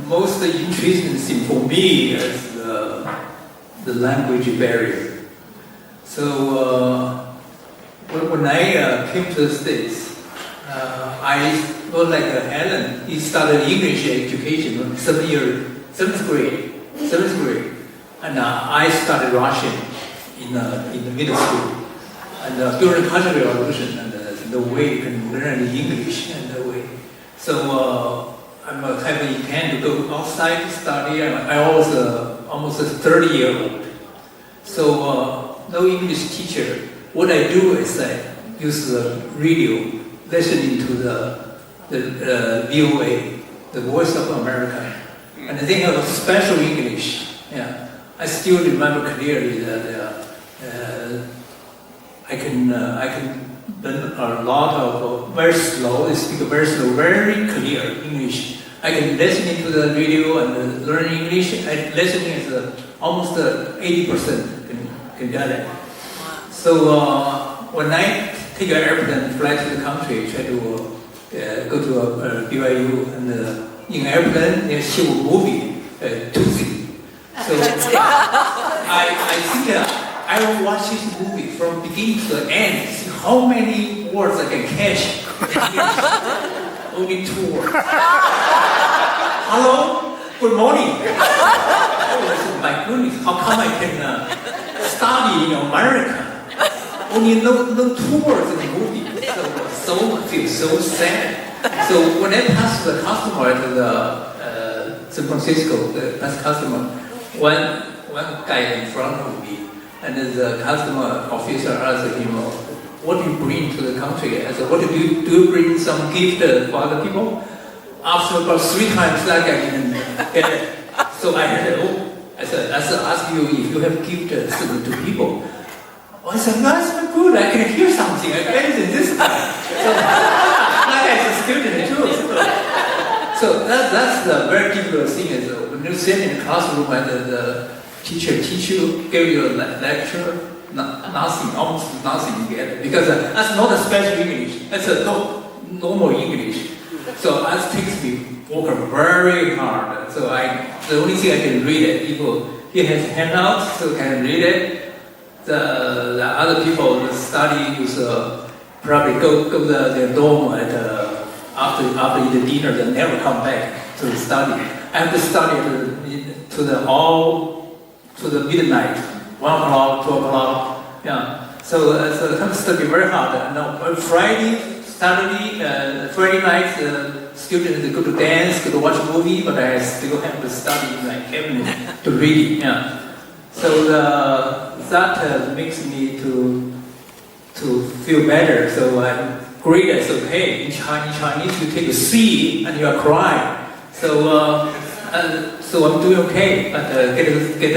Most interesting thing for me is the language barrier. So when I came to the States, I was like Alan. He started English education, 7th grade, and I started Russian in the middle school. And during the Cultural Revolution, and the way you can learn English and the way. So I'm kind of intend to go outside to study. I was almost a 30-year-old. So no English teacher. What I do is I use the radio, listening to the VOA, the Voice of America, and I think of special English. Yeah, I still remember clearly that I can learn a lot of very slow. They speak very slow, very clear English. I can listen to the radio and learn English. Listening is almost 80% can get it. So when I take an airplane, fly to the country, try to go to BYU, and in airplane they show a movie, Tootsie. So I think I will watch this movie from beginning to the end, see how many words I can catch. Only 2 words. Hello, good morning. Oh, my goodness, how come I can study in America? Only no 2 words in the movie. So feel so sad. So when I passed the customer to the San Francisco, the best customer, one guy in front of me, and the customer officer asked him, "What do you bring to the country?" I said, "What do you bring some gift for other people?" After about 3 times, that guy didn't get it. So I said, ask you if you have given to people. Oh, I said, that's so good. I can hear something. I get it this time. So, like as a student too. So that's the very difficult thing is when you sit in the classroom and the teacher teach you, give you a lecture, nothing, almost nothing you get. Because that's not a special English. That's a normal English. So that takes me work very hard. So the only thing I can read it. People he has handouts, so can read it. The other people study is probably go to their dorm at after the dinner, they never come back to study. I have to study to the midnight, 1 o'clock, 2 o'clock. Yeah. So I have to study very hard. And on Friday, Saturday, Friday night, students go to dance, go to watch a movie, but I still have to study in my cabinet to read. Yeah. So that makes me to feel better. So I'm great as okay. In Chinese, you take a C and you are crying. So I'm doing okay, but get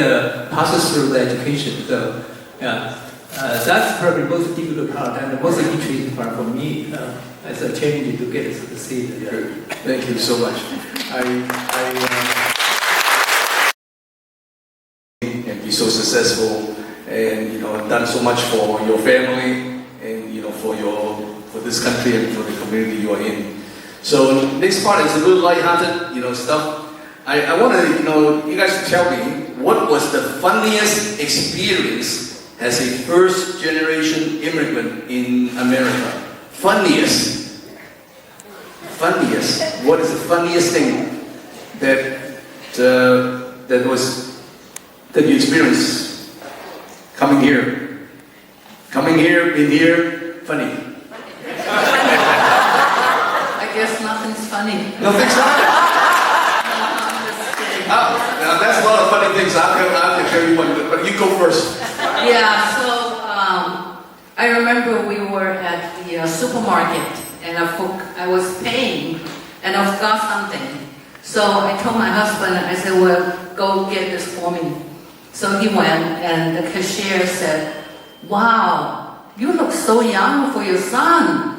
pass through the education. So yeah, that's probably most difficult part and the most interesting part for me as a challenge to get to see. Thank you so much. And be so successful, and done so much for your family, and for this country and for the community you are in. So next part is a little lighthearted, stuff. I want to, you guys to tell me what was the funniest experience as a first-generation immigrant in America. Funniest. What is the funniest thing that you experienced coming here? Being here, funny. I guess nothing's funny. Nothing's funny. I'm just kidding. Now that's a lot of funny things. I can tell you one, but you go first. Yeah, so I remember we were at the supermarket and I was paying and I forgot something. So I told my husband, I said, well, go get this for me. So he went and the cashier said, wow, you look so young for your son.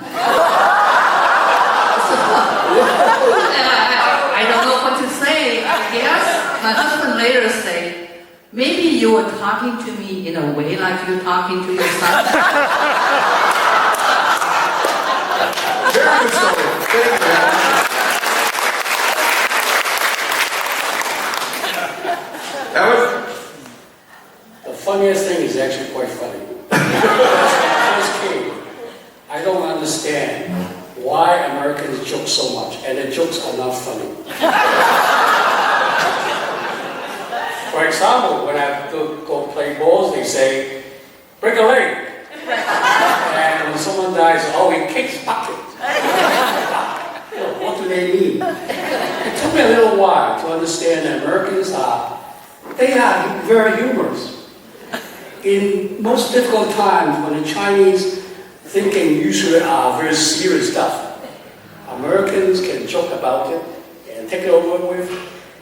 I don't know what to say, I guess. My husband later said, maybe you were talking to me in a way like you're talking to your son. Very good story. Thank you. The funniest thing is actually quite funny. When I first came, I don't understand why Americans joke so much, and the jokes are not funny. For example, when I go play balls, they say, break a leg. And when someone dies, oh, he kicks bucket. What do they mean? It took me a little while to understand that Americans are very humorous. In most difficult times, when the Chinese thinking usually are very serious stuff, Americans can joke about it and take it over with.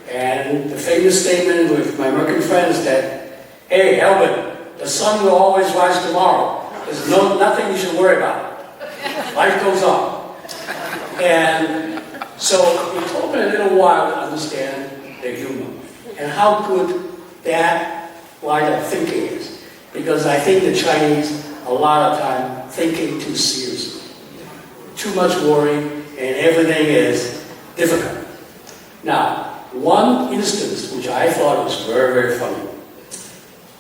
And the famous statement with my American friends that, hey, Albert, the sun will always rise tomorrow. There's nothing you should worry about. Life goes on. And so it took me a little while to understand the humor and how good that line of thinking is. Because I think the Chinese, a lot of time, thinking too seriously. Too much worry, and everything is difficult. Now, one instance which I thought was very, very funny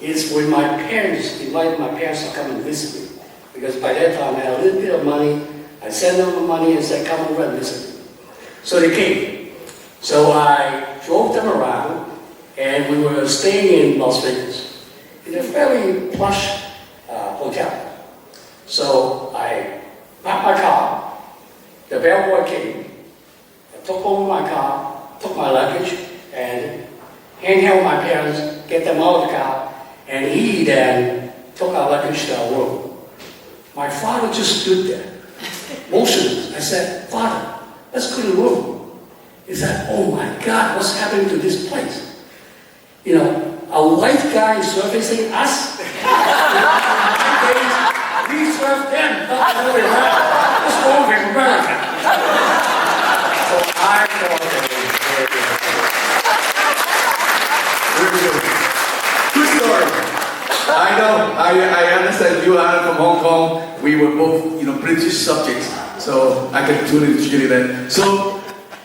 is when my parents invited my parents to come and visit me. Because by that time I had a little bit of money. I sent them the money and said, come over and visit me. So they came. So I drove them around, and we were staying in Las Vegas in a fairly plush hotel. So I parked my car, the bellboy came, I took over my car, took my luggage, and handheld my parents, get them out of the car, and he then took our luggage to our room. My father just stood there, motionless. I said, Father, let's go to the room. He said, oh my God, what's happening to this place? You know, a white guy servicing us. In my days, we serve them, not the other way around. What's wrong with America? So I thought it was very good. Very good. Good story. I know. I understand you are from Hong Kong. We were both, British subjects, so I can totally feel that. So,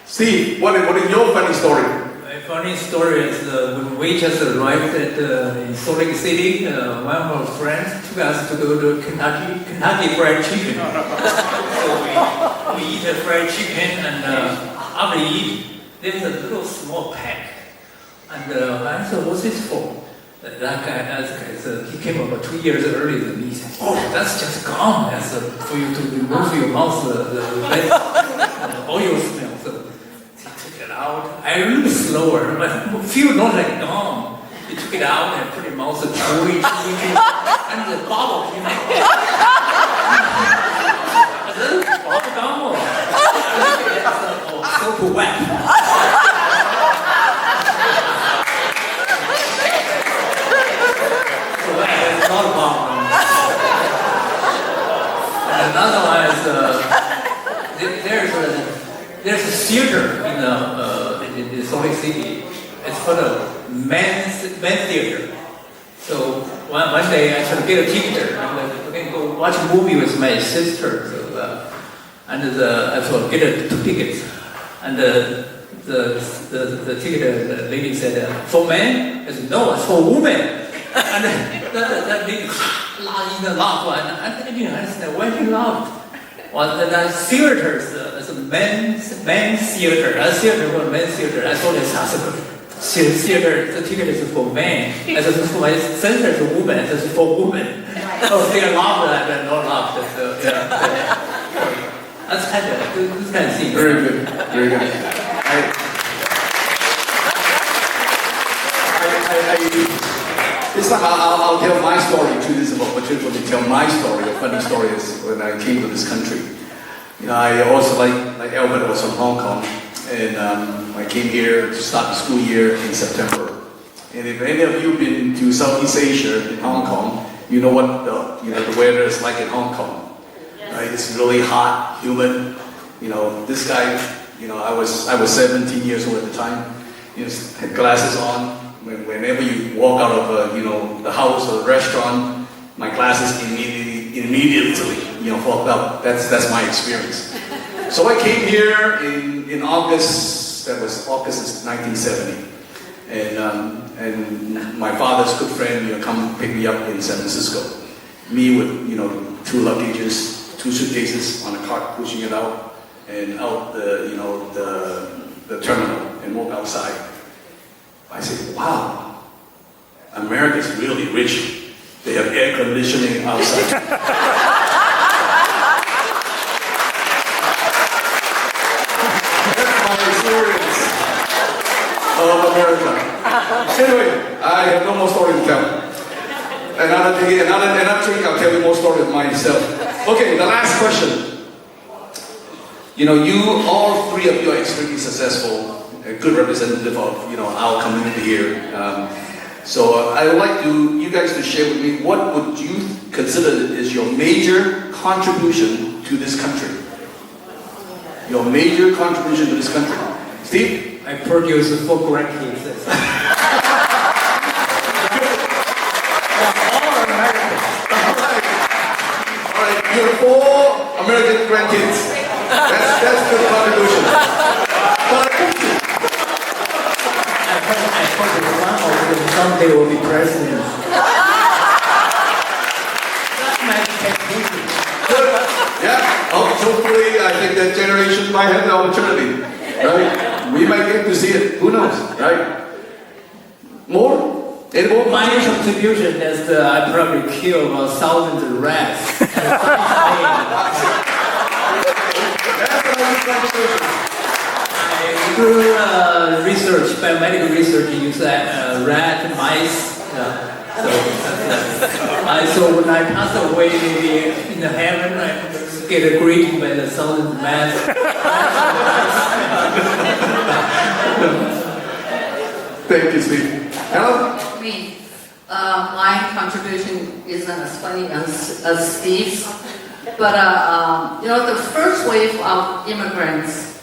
Steve, what is your funny story? My funny story is when we just arrived in Salt Lake City, one of our friends took us to go to Kentucky Fried Chicken. So we eat the fried chicken, and after we eat, there's a little small pack. And I said, what's this for? That guy, he came about 2 years earlier than me. He said, oh, that's just gum. That's for you to remove your mouth, the oil smell. So he took it out. I a little slower, but I feel not like gum. He took it out and put it in mouth, chewy, and the bottle came out. Bubble gum. Oh, so wet. Not a problem. And another one is there's a theater in Salt Lake City. It's called a men's theater. So one day I tried to get a ticket. I'm like, okay, go watch a movie with my sister. So, I thought get 2 tickets. And the ticket lady said, for men? I said, no, it's for women. And that lady laughed, and I didn't understand why she laughed. Well, the theater is a men's theater. A theater for men's theater. I thought it's a theater. The ticket is for men. I said for my sister is a woman. I said it's for women. Oh, they laughed and not laughed. That's kind of thing. Very good. Very good. This time I'll tell my story. To this opportunity to tell my story. A funny story is when I came to this country. I also like Albert, I was from Hong Kong, and I came here to start the school year in September. And if any of you have been to Southeast Asia in Hong Kong, you know what the weather is like in Hong Kong. Right? It's really hot, humid. This guy, I was 17 years old at the time. Had glasses on. Whenever you walk out of the house or the restaurant, my glasses immediately fogged up. That's my experience. So I came here in August. That was August 1970, and my father's good friend come pick me up in San Francisco. Me with 2 luggages, 2 suitcases on a cart, pushing it out and out the terminal and walk outside. I said, wow, America's really rich. They have air conditioning outside. That's my experience of America. Anyway, I have no more story to tell. Another thing, I'll tell you more story of myself. Okay, the last question. All 3 of you are extremely successful. A good representative of our community here. So I would like you guys to share with me what would you consider is your major contribution to this country? Your major contribution to this country. Steve? I produce 4 grandkids. All Americans. All right, you have 4 American grandkids. That's good contribution. Someday will be president. That's my expectation. Good. Yeah. Hopefully, I think that generation might have the opportunity, right? We might get to see it. Who knows, right? More? Any more? My contribution is I probably kill about thousands of rats. I do research, biomedical research, use rat, mice. So when I pass away, maybe in the heaven, I get a greeting by the thousands of rats. Thank you, Steve. Helen? Me, my contribution isn't as funny as Steve's, but the first wave of immigrants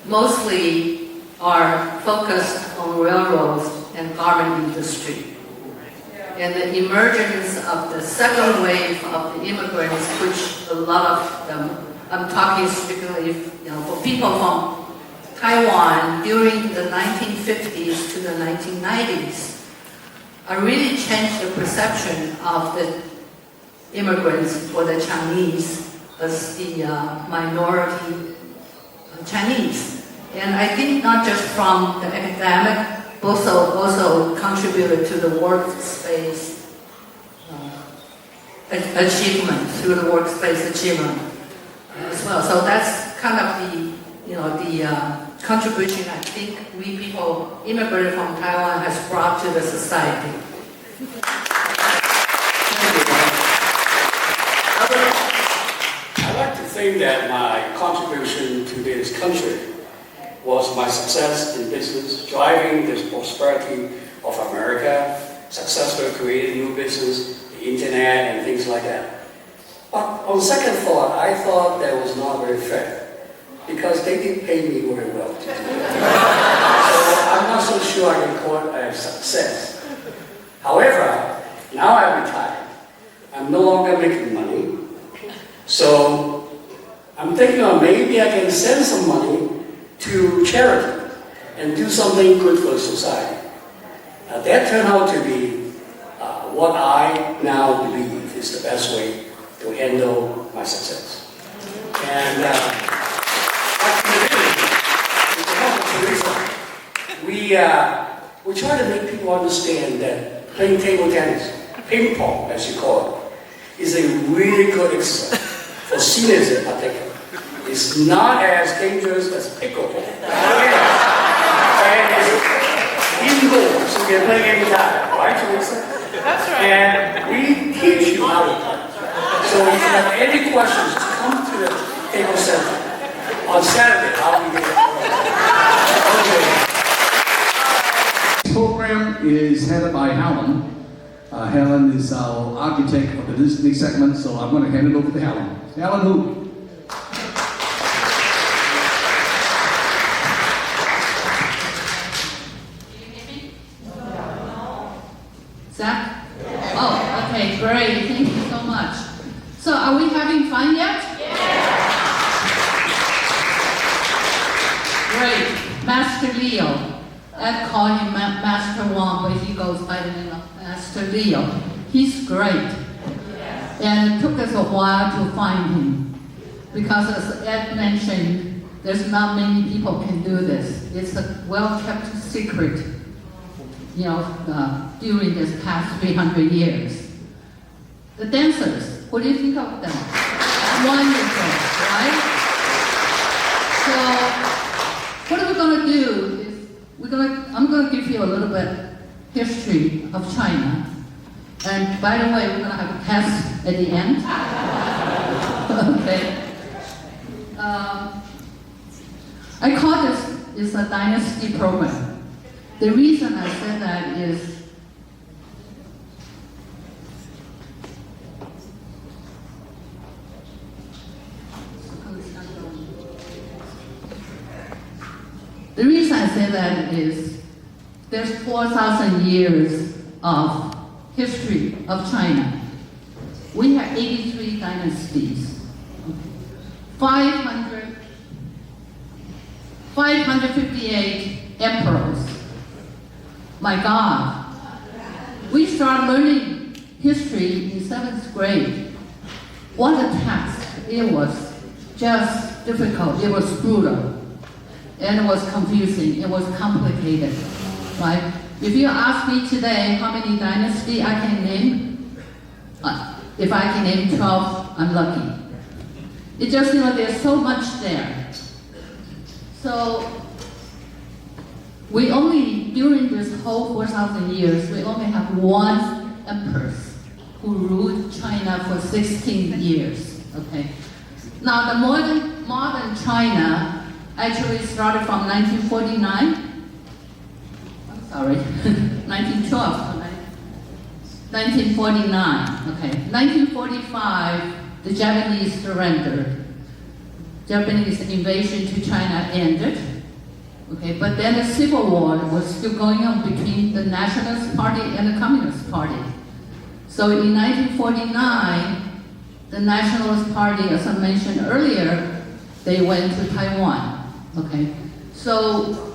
mostly are focused on railroads and garment industry. And the emergence of the second wave of the immigrants, which a lot of them, I'm talking strictly, for people from Taiwan during the 1950s to the 1990s, really changed the perception of the immigrants for the Chinese as the minority Chinese. And I think not just from the academic, also contributed to the workspace achievement, through the workspace achievement as well. So that's kind of the contribution I think we people immigrated from Taiwan has brought to the society. I like to think that my contribution to this country was my success in business, driving the prosperity of America, successfully creating new business, the internet and things like that. But on second thought, I thought that was not very fair because they didn't pay me very well to do it. So I'm not so sure I can call it a success. However, now I'm retired. I'm no longer making money. So I'm thinking maybe I can send some money to charity and do something good for society. That turned out to be what I now believe is the best way to handle my success. And we try to make people understand that playing table tennis, ping pong as you call it, is a really good exercise for seniors in particular. It's not as dangerous as pickleball. And it's indoors, so you can play anytime, right, Teresa? That's right. And we teach you how to play. So if you have any questions, come to the table center on Saturday. I'll be there. This program is headed by Helen. Helen is our architect of the Disney segment, so I'm going to hand it over to Helen. Helen who? Zach? Oh, okay, great. Thank you so much. So are we having fun yet? Great. Master Leo. I'd call him Master Wang, but he goes by the name of Master Leo. He's great. And it took us a while to find him. Because as Ed mentioned, there's not many people can do this. It's a well-kept secret, during this past 300 years. The dancers, what do you think of them? Wonderful, right? So, what we're going to do is, I'm going to give you a little bit history of China. And by the way, we're going to have a test at the end. Okay. I call this is a Dynasty program. The reason I said that is there's 4,000 years of history of China. We have 83 dynasties, 558 emperors. My God. We started learning history in 7th grade. What a task. It was just difficult. It was brutal. And it was confusing. It was complicated. Right? If you ask me today how many dynasties I can name, if I can name 12, I'm lucky. It just, there's so much there. So, we only, during this whole 4,000 years, we only have one empress who ruled China for 16 years, okay? Now, the modern China actually started from 1949. I'm sorry. 1912 to 1949. Okay, 1945, the Japanese surrendered. Japanese invasion to China ended. Okay, but then the civil war was still going on between the Nationalist Party and the Communist Party. So in 1949, the Nationalist Party, as I mentioned earlier, they went to Taiwan. Okay, so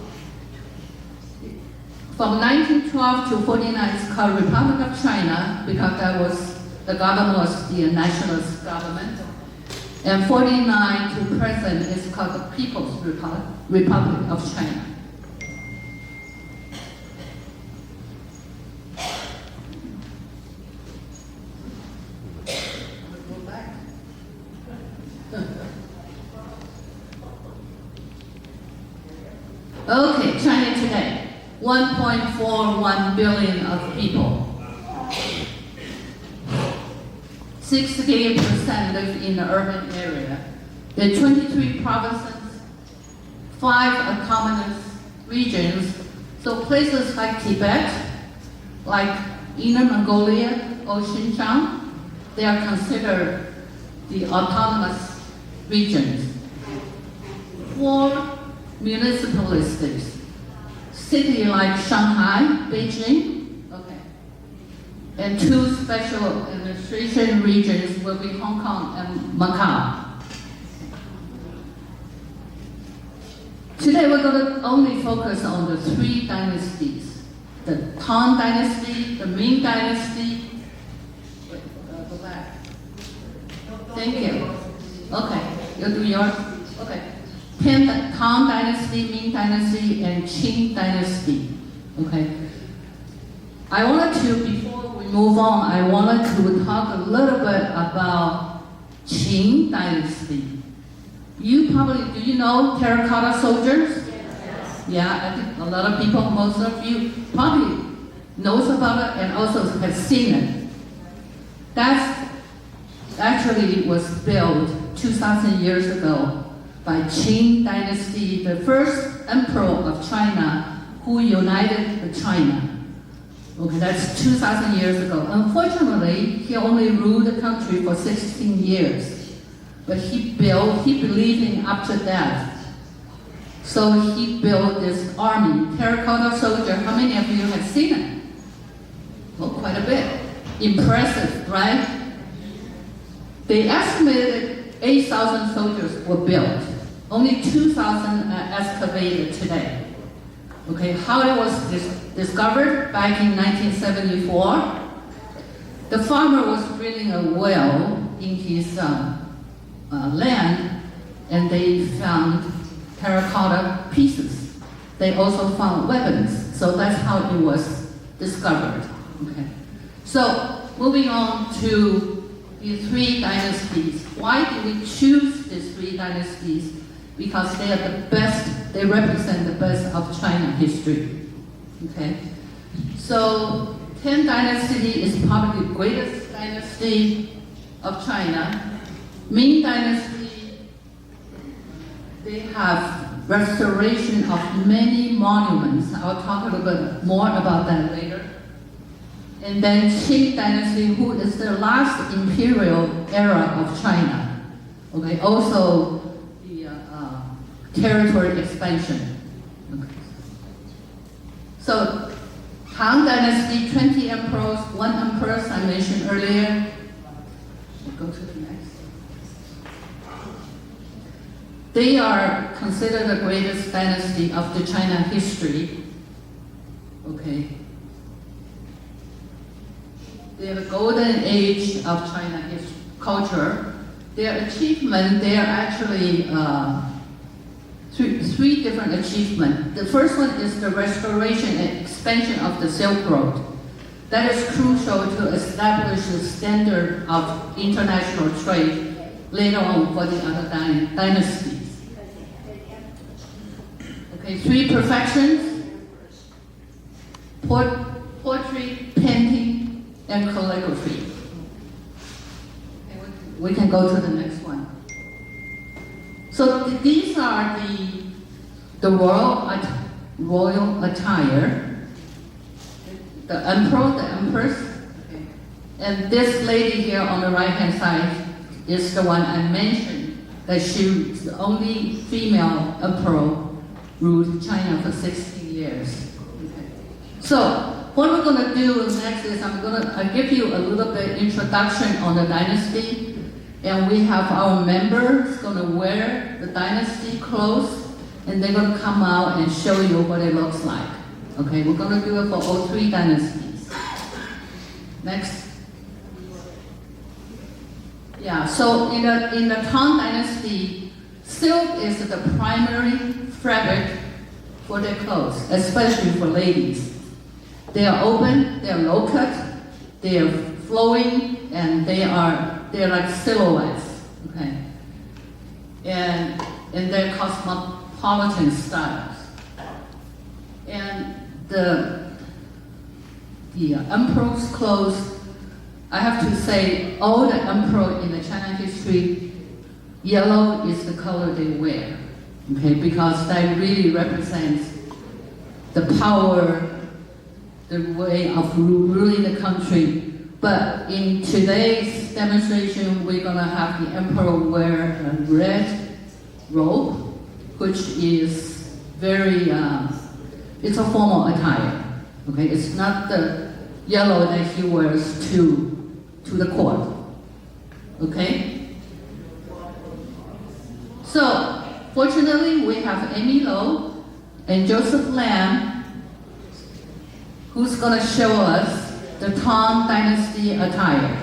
from 1912 to 49, it's called Republic of China because that was the government was the nationalist government. And 49 to present is called the People's Republic of China. Okay, China today, 1.41 billion of people. 68% live in the urban area. There are 23 provinces, 5 autonomous regions. So places like Tibet, like Inner Mongolia or Xinjiang, they are considered the autonomous regions. 4 municipalities, cities like Shanghai, Beijing, and 2 special administration regions will be Hong Kong and Macau. Today we're going to only focus on the 3 dynasties. The Tang Dynasty, the Ming Dynasty. Wait, go back. Thank you. Okay, you'll do yours? Okay. Tang Dynasty, Ming Dynasty, and Qing Dynasty. Okay. I wanted to, before we move on, I wanted to talk a little bit about Qing Dynasty. You probably, do you know terracotta soldiers? Yes. Yeah, I think a lot of people, most of you probably knows about it and also has seen it. That actually was built 2,000 years ago by Qing Dynasty, the first emperor of China who united China. Okay, that's 2,000 years ago. Unfortunately, he only ruled the country for 16 years. But he believed in after death. So he built this army, terracotta soldier. How many of you have seen it? Well, quite a bit. Impressive, right? They estimated 8,000 soldiers were built. Only 2,000 are excavated today. Okay, how it was discovered back in 1974. The farmer was drilling a well in his land, and they found terracotta pieces. They also found weapons, so that's how it was discovered. Okay, so moving on to the 3 dynasties. Why did we choose these 3 dynasties? Because they are the best, they represent the best of China history. Okay, so Tang Dynasty is probably the greatest dynasty of China. Ming Dynasty, they have restoration of many monuments. I'll talk a little bit more about that later. And then Qing Dynasty, who is the last imperial era of China. Okay, also the territory expansion. Okay. So Tang Dynasty, 20 emperors, 1 empress I mentioned earlier. We'll go to the next. They are considered the greatest dynasty of the China history. Okay. They are the golden age of China culture. Their achievement, they are actually three different achievements. The first one is the restoration and expansion of the Silk Road. That is crucial to establish the standard of international trade later on for the other dynasties. Okay, 3 perfections: poetry, painting, and calligraphy. Okay, we can go to the next one. So these are the royal attire. the emperor, the empress. And this lady here on the right-hand side is the one I mentioned, that she was the only female emperor ruled China for 16 years. Okay. So what we're going to do next is I give you a little bit introduction on the dynasty, and we have our members going to wear the dynasty clothes, and they're going to come out and show you what it looks like. Okay, we're going to do it for all three dynasties. Next. Yeah, so in the Tang Dynasty, silk is the primary fabric for their clothes, especially for ladies. They are open, they are low cut, they are flowing, and they're like silhouettes. Okay, and they're cosmopolitan styles. And the emperor's clothes, I have to say, all the emperor in the China history, yellow is the color they wear, okay, because that really represents the power, the way of ruling the country. But in today's demonstration, we're gonna have the emperor wear a red robe, which is very, it's a formal attire, okay? It's not the yellow that he wears to the court, okay? So, fortunately, we have Amy Lowe and Joseph Lam, who's gonna show us the Tang Dynasty attire.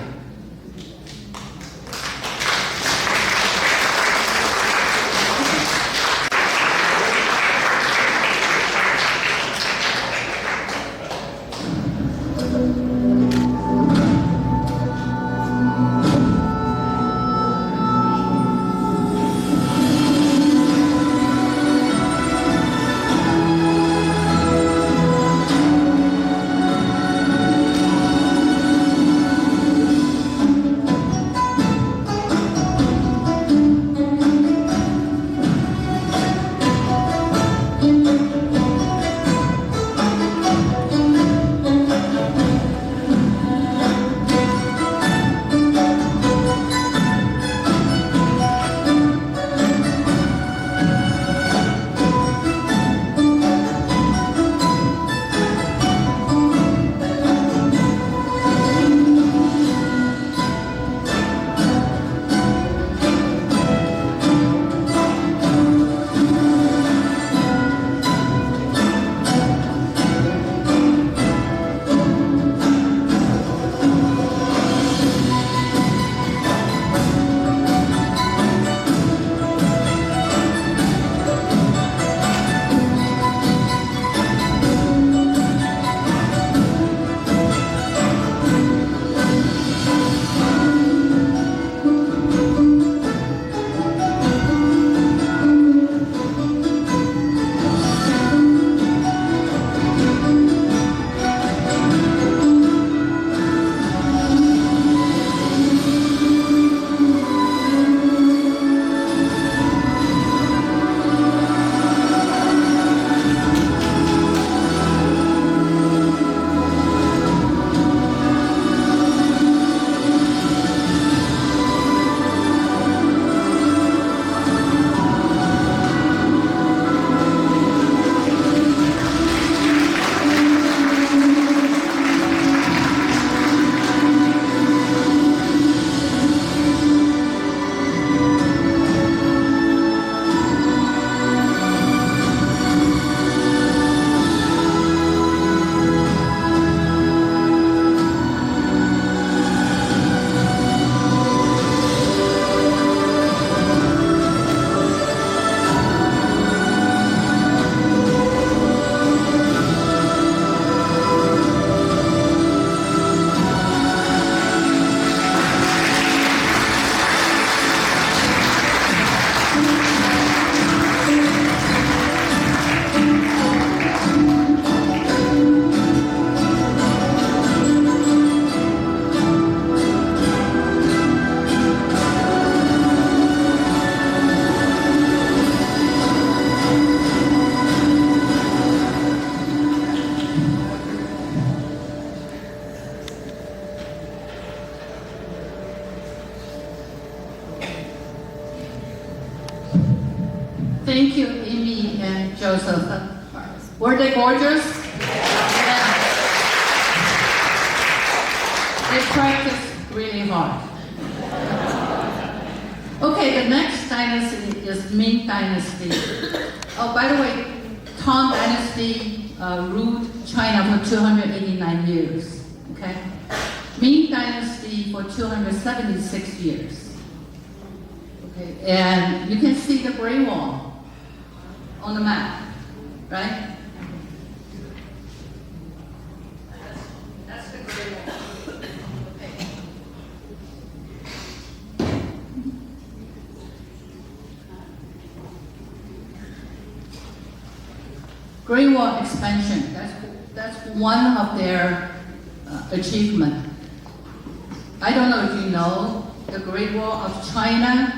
Thank you, Amy and Joseph. Were they gorgeous? Yeah. They practiced really hard. Okay, the next dynasty is Ming Dynasty. Oh, by the way, Tang Dynasty ruled China for 289 years. Okay, Ming Dynasty for 276 years. Okay, and you can see the Great Wall on the map, right? That's the Great Wall. Okay. Great Wall expansion, that's one of their achievement. I don't know if you know, the Great Wall of China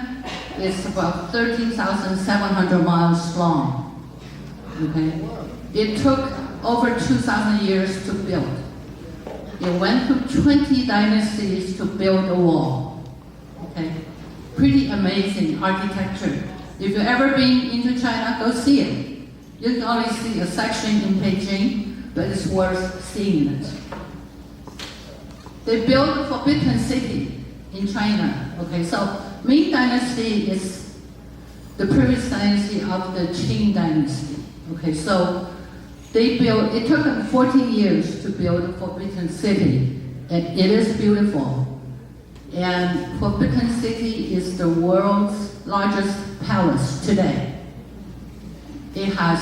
is about 13,700 miles long. Okay? It took over 2,000 years to build. It went through 20 dynasties to build a wall. Okay? Pretty amazing architecture. If you've ever been into China, go see it. You can only see a section in Beijing, but it's worth seeing it. They built the Forbidden City in China. Okay, so Ming Dynasty is the previous dynasty of the Qing Dynasty. Okay, so they built, it took them 14 years to build the Forbidden City, and it is beautiful. And Forbidden City is the world's largest palace today. It has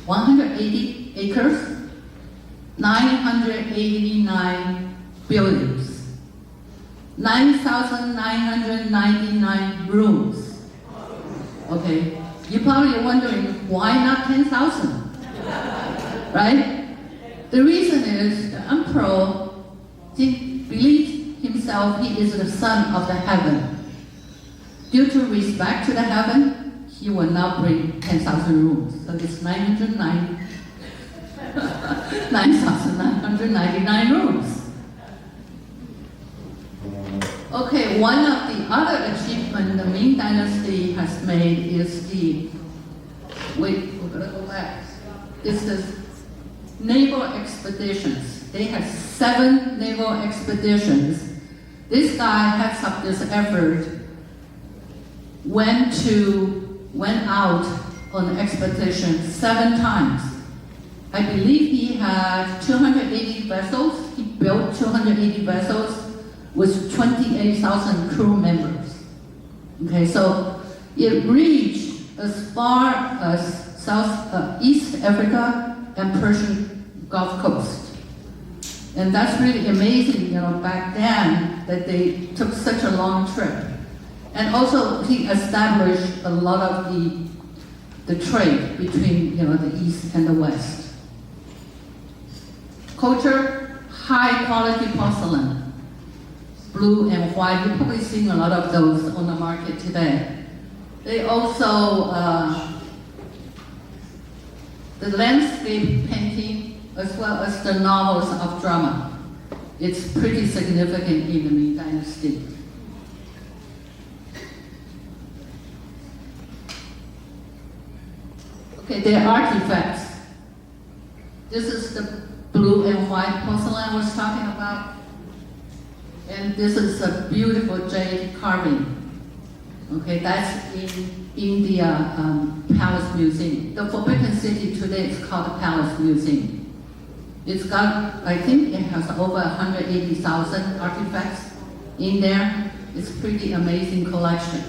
180 acres, 989 buildings, 9,999 rooms. Okay, you're probably wondering why not 10,000, right? The reason is the emperor believes himself he is the son of the heaven. Due to respect to the heaven, he will not bring 10,000 rooms. So it's 9,999 rooms. Okay, one of the other achievements the Ming Dynasty has made is the, wait, we're gonna go back. It's the naval expeditions. They had 7 naval expeditions. This guy heads up this effort, went out on expedition 7 times. I believe he had 280 vessels. He built 280 vessels with 28,000 crew members. Okay, so it reached as far as East Africa and Persian Gulf Coast. And that's really amazing, back then that they took such a long trip. And also, he established a lot of the trade between, the East and the West. Culture, high quality porcelain, blue and white. You've probably seen a lot of those on the market today. They also, the landscape painting, as well as the novels of drama. It's pretty significant in the Ming Dynasty. Okay, their artifacts. This is the blue and white porcelain I was talking about. And this is a beautiful jade carving. Okay, that's in the Palace Museum. The Forbidden City today is called the Palace Museum. It's got, I think it has over 180,000 artifacts in there. It's a pretty amazing collection.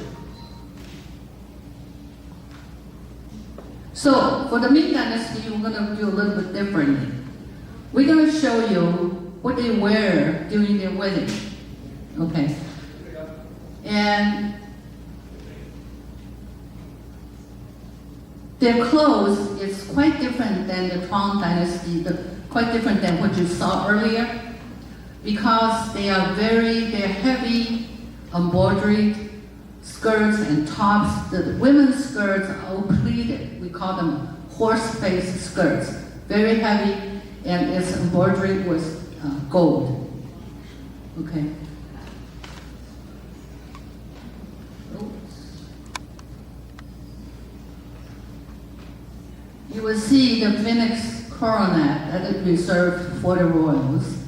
So for the Ming Dynasty, we're going to do a little bit differently. We're going to show you what they wear during their wedding. Okay. And their clothes is quite different than the Tang Dynasty, quite different than what you saw earlier, because they're heavy embroidered skirts and tops. The women's skirts are all pleated. We call them horse-faced skirts. Very heavy, and it's embroidered with gold. Okay. you will see the phoenix coronet that is reserved for the royals.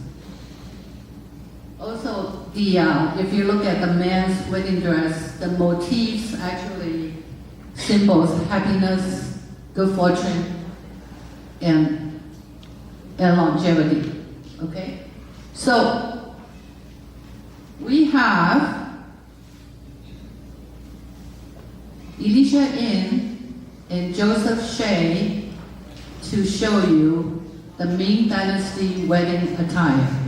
Also, if you look at the man's wedding dress, the motifs actually symbols happiness, good fortune, and longevity. Okay? So, we have Elisha In and Joseph Shea to show you the Ming Dynasty wedding attire.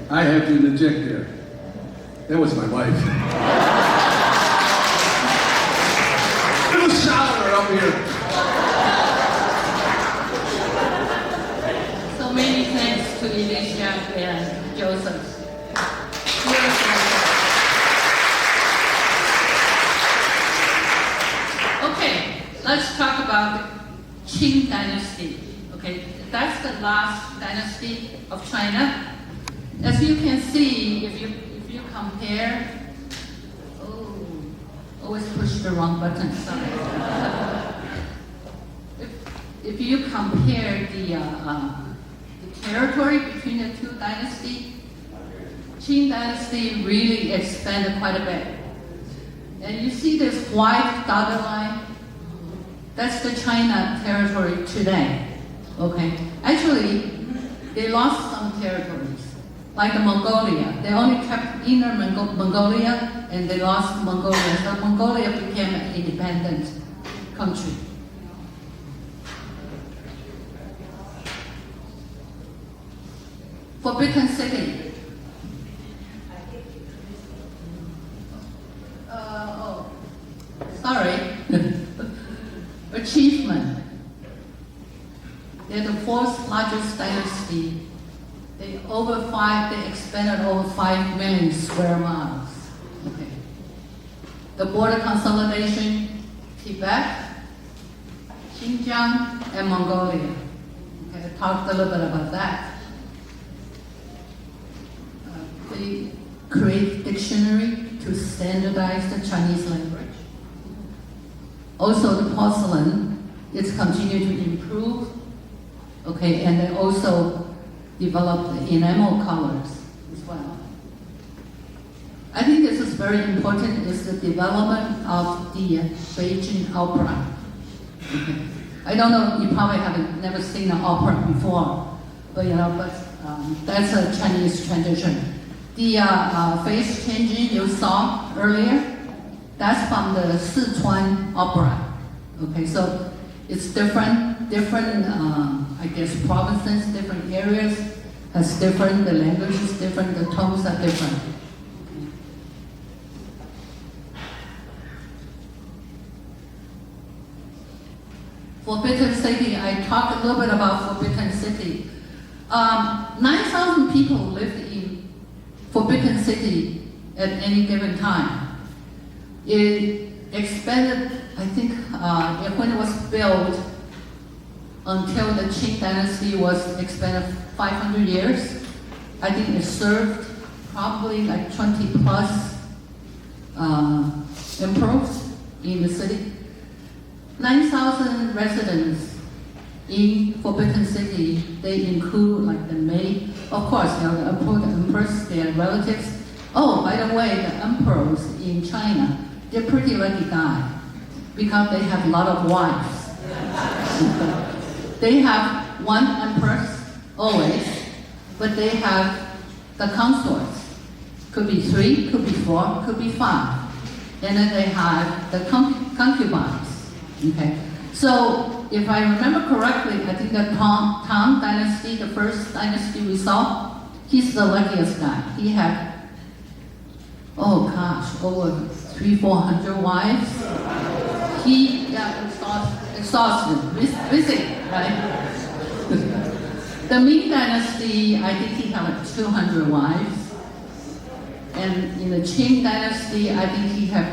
I have to interject here. That was my wife. Little shower up here. let's talk about the Qing Dynasty. Okay, that's the last dynasty of China. As you can see, if you compare, always push the wrong button. Sorry. if you compare the territory between the two dynasties, Qing Dynasty really expanded quite a bit. And you see this white dotted line? That's the China territory today. Okay. Actually, they lost some territories, like Mongolia. They only kept inner Mongolia, and they lost Mongolia. So Mongolia became an independent country. Forbidden City. Sorry. Achievement. They're the fourth largest dynasty. They expanded over 5 million square miles. Okay. The border consolidation, Tibet, Xinjiang, and Mongolia. Okay, I talked a little bit about that. They create dictionary to standardize the Chinese language. Also, the porcelain, it's continued to improve. Okay, and they also developed the enamel colors as well. I think this is very important, is the development of the Beijing opera. Okay. I don't know, you probably haven't never seen an opera before, but that's a Chinese tradition. The face changing you saw earlier, that's from the Sichuan opera. Okay, so it's different, I guess, provinces, different areas has different, the language is different, the tones are different. Okay. Forbidden City, I talked a little bit about Forbidden City. 9,000 people lived in Forbidden City at any given time. It expanded, I think, when it was built until the Qing Dynasty was expanded 500 years. I think it served probably like 20 plus emperors in the city. 9,000 residents in Forbidden City, they include like the maid, of course, the emperor, the empress, their relatives. Oh, by the way, the emperors in China, they're pretty lucky guys because they have a lot of wives. They have one empress always, but they have the consorts. Could be 3, could be 4, could be 5. And then they have the concubines. Okay, so if I remember correctly, I think the Tang Dynasty, the first dynasty we saw, he's the luckiest guy. He had, oh gosh, over 300-400 wives. He got exhausted, busy, right? The Ming Dynasty, I think he had like 200 wives. And in the Qing Dynasty, I think he had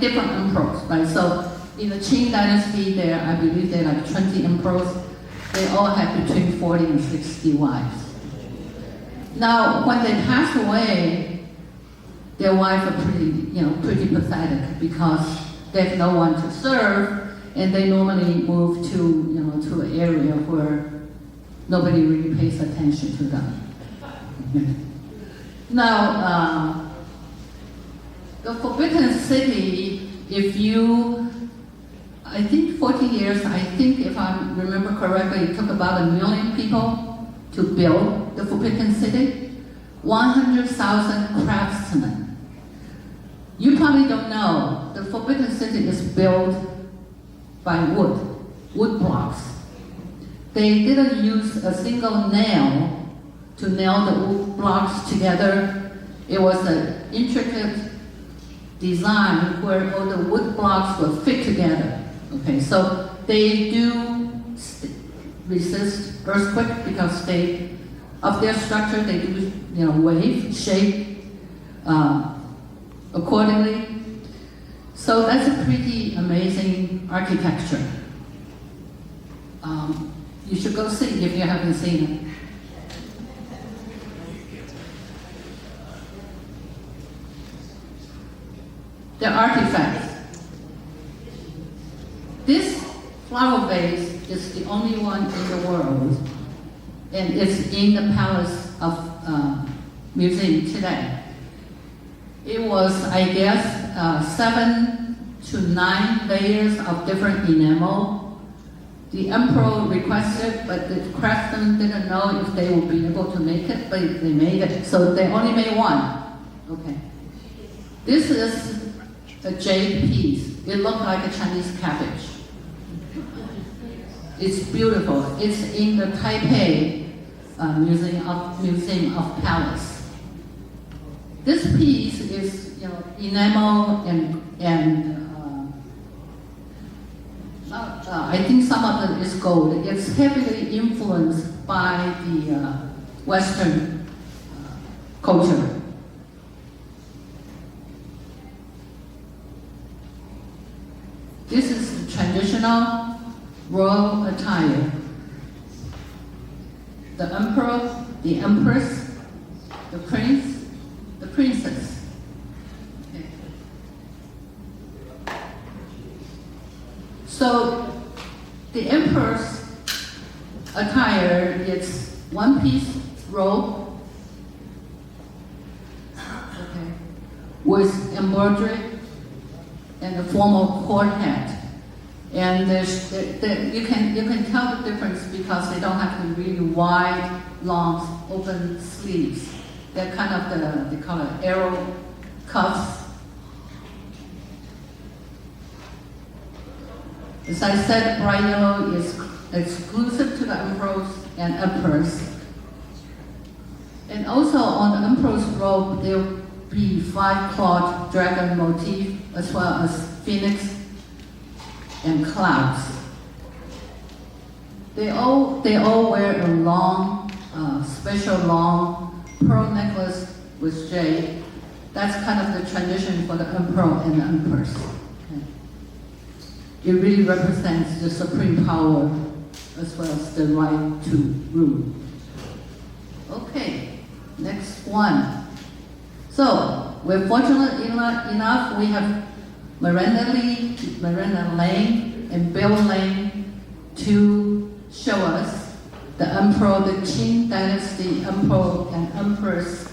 different emperors, right? So in the Qing Dynasty, there, I believe there are like 20 emperors. They all had between 40 and 60 wives. Now, when they passed away, their wives are pretty pathetic because they have no one to serve, and they normally move to, to an area where nobody really pays attention to them. Now, the Forbidden City, I think 14 years, if I remember correctly, it took about 1 million people to build the Forbidden City, 100,000 craftsmen. You probably don't know, the Forbidden City is built by wood blocks. They didn't use a single nail to nail the wood blocks together. It was an intricate design where all the wood blocks were fit together. Okay, so they do resist earthquake because of their structure, they do wave, shape accordingly. So that's a pretty amazing architecture. You should go see if you haven't seen it. The artifacts. This flower vase is the only one in the world, and it's in the Palace of Museum today. It was, I guess, 7 to 9 layers of different enamel. The emperor requested, but the craftsmen didn't know if they would be able to make it, but they made it. So they only made one. Okay. This is a jade piece. It looked like a Chinese cabbage. It's beautiful. It's in the Taipei Museum of Palace. This piece is, enamel and I think some of it is gold. It's heavily influenced by the Western culture. This is the traditional royal attire. The emperor, the empress, the prince, the princess. Okay. So the emperor's attire is one-piece robe, okay, with embroidery and a formal court hat. And you can tell the difference because they don't have the really wide, long, open sleeves. They're kind of they call it arrow cuffs. As I said, bright yellow is exclusive to the emperors and empress. And also on the emperor's robe, there will be 5-clawed dragon motif, as well as phoenix and clouds. They all wear a long, special long pearl necklace with jade. That's kind of the tradition for the emperor and the empress. Okay. It really represents the supreme power as well as the right to rule. Okay, next one. So, we're fortunate enough we have Miranda Lane, and Bill Lane to show us the emperor, the Qing Dynasty emperor and empress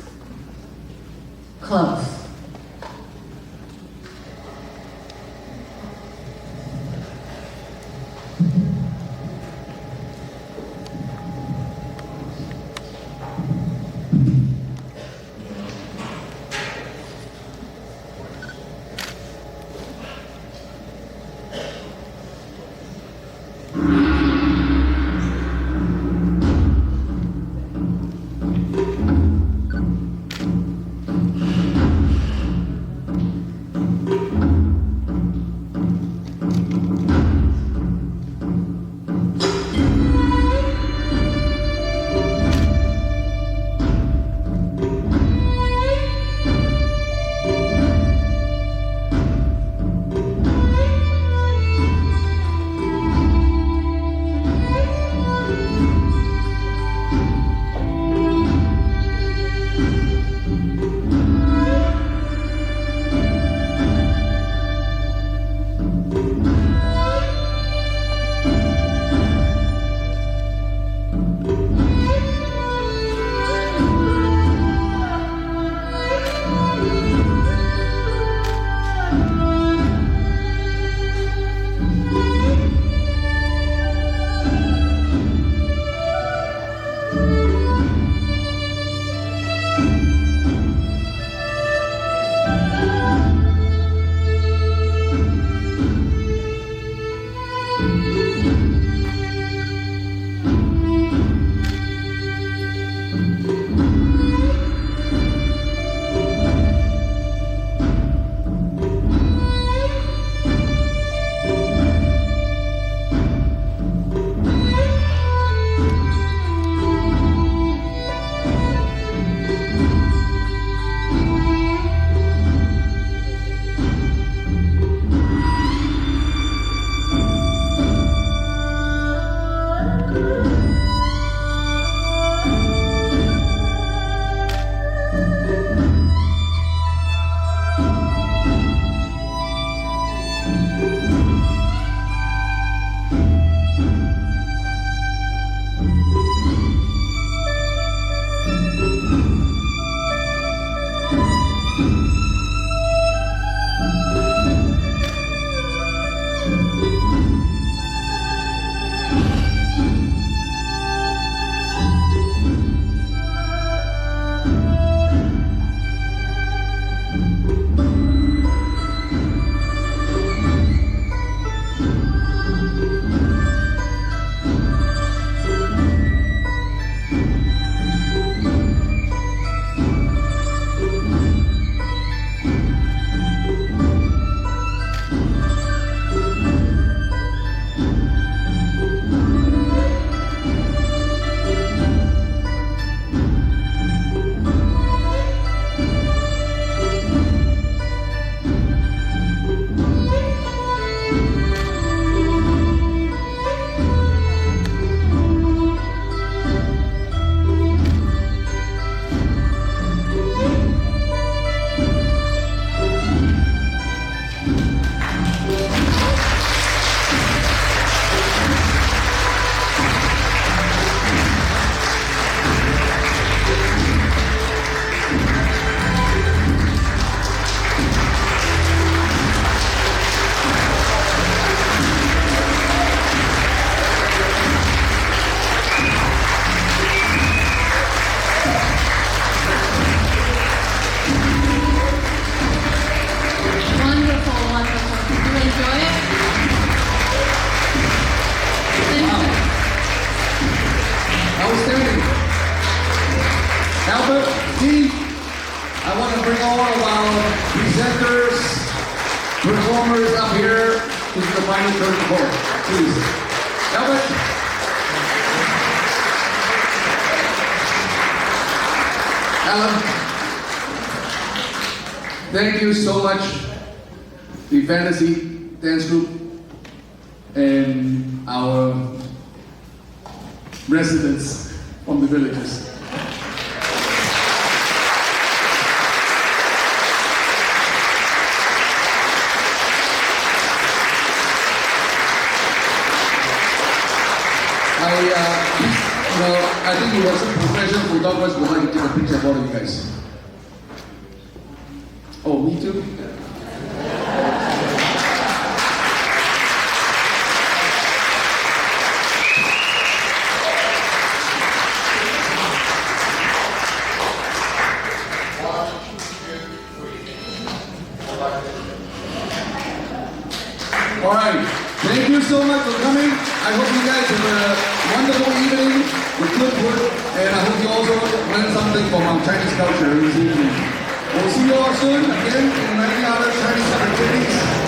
clothes. final curtain call, please. Albert. Alan, thank you so much, the Fantasy Dance Group and our residents from the villages. I think it was a professional photographers would like to take a picture of all of you guys. Oh, me too? All right, thank you so much for coming. I hope you guys have a wonderful evening with good food, and I hope you also learn something from our Chinese culture this evening. We'll see you all soon again in many other Chinese activities.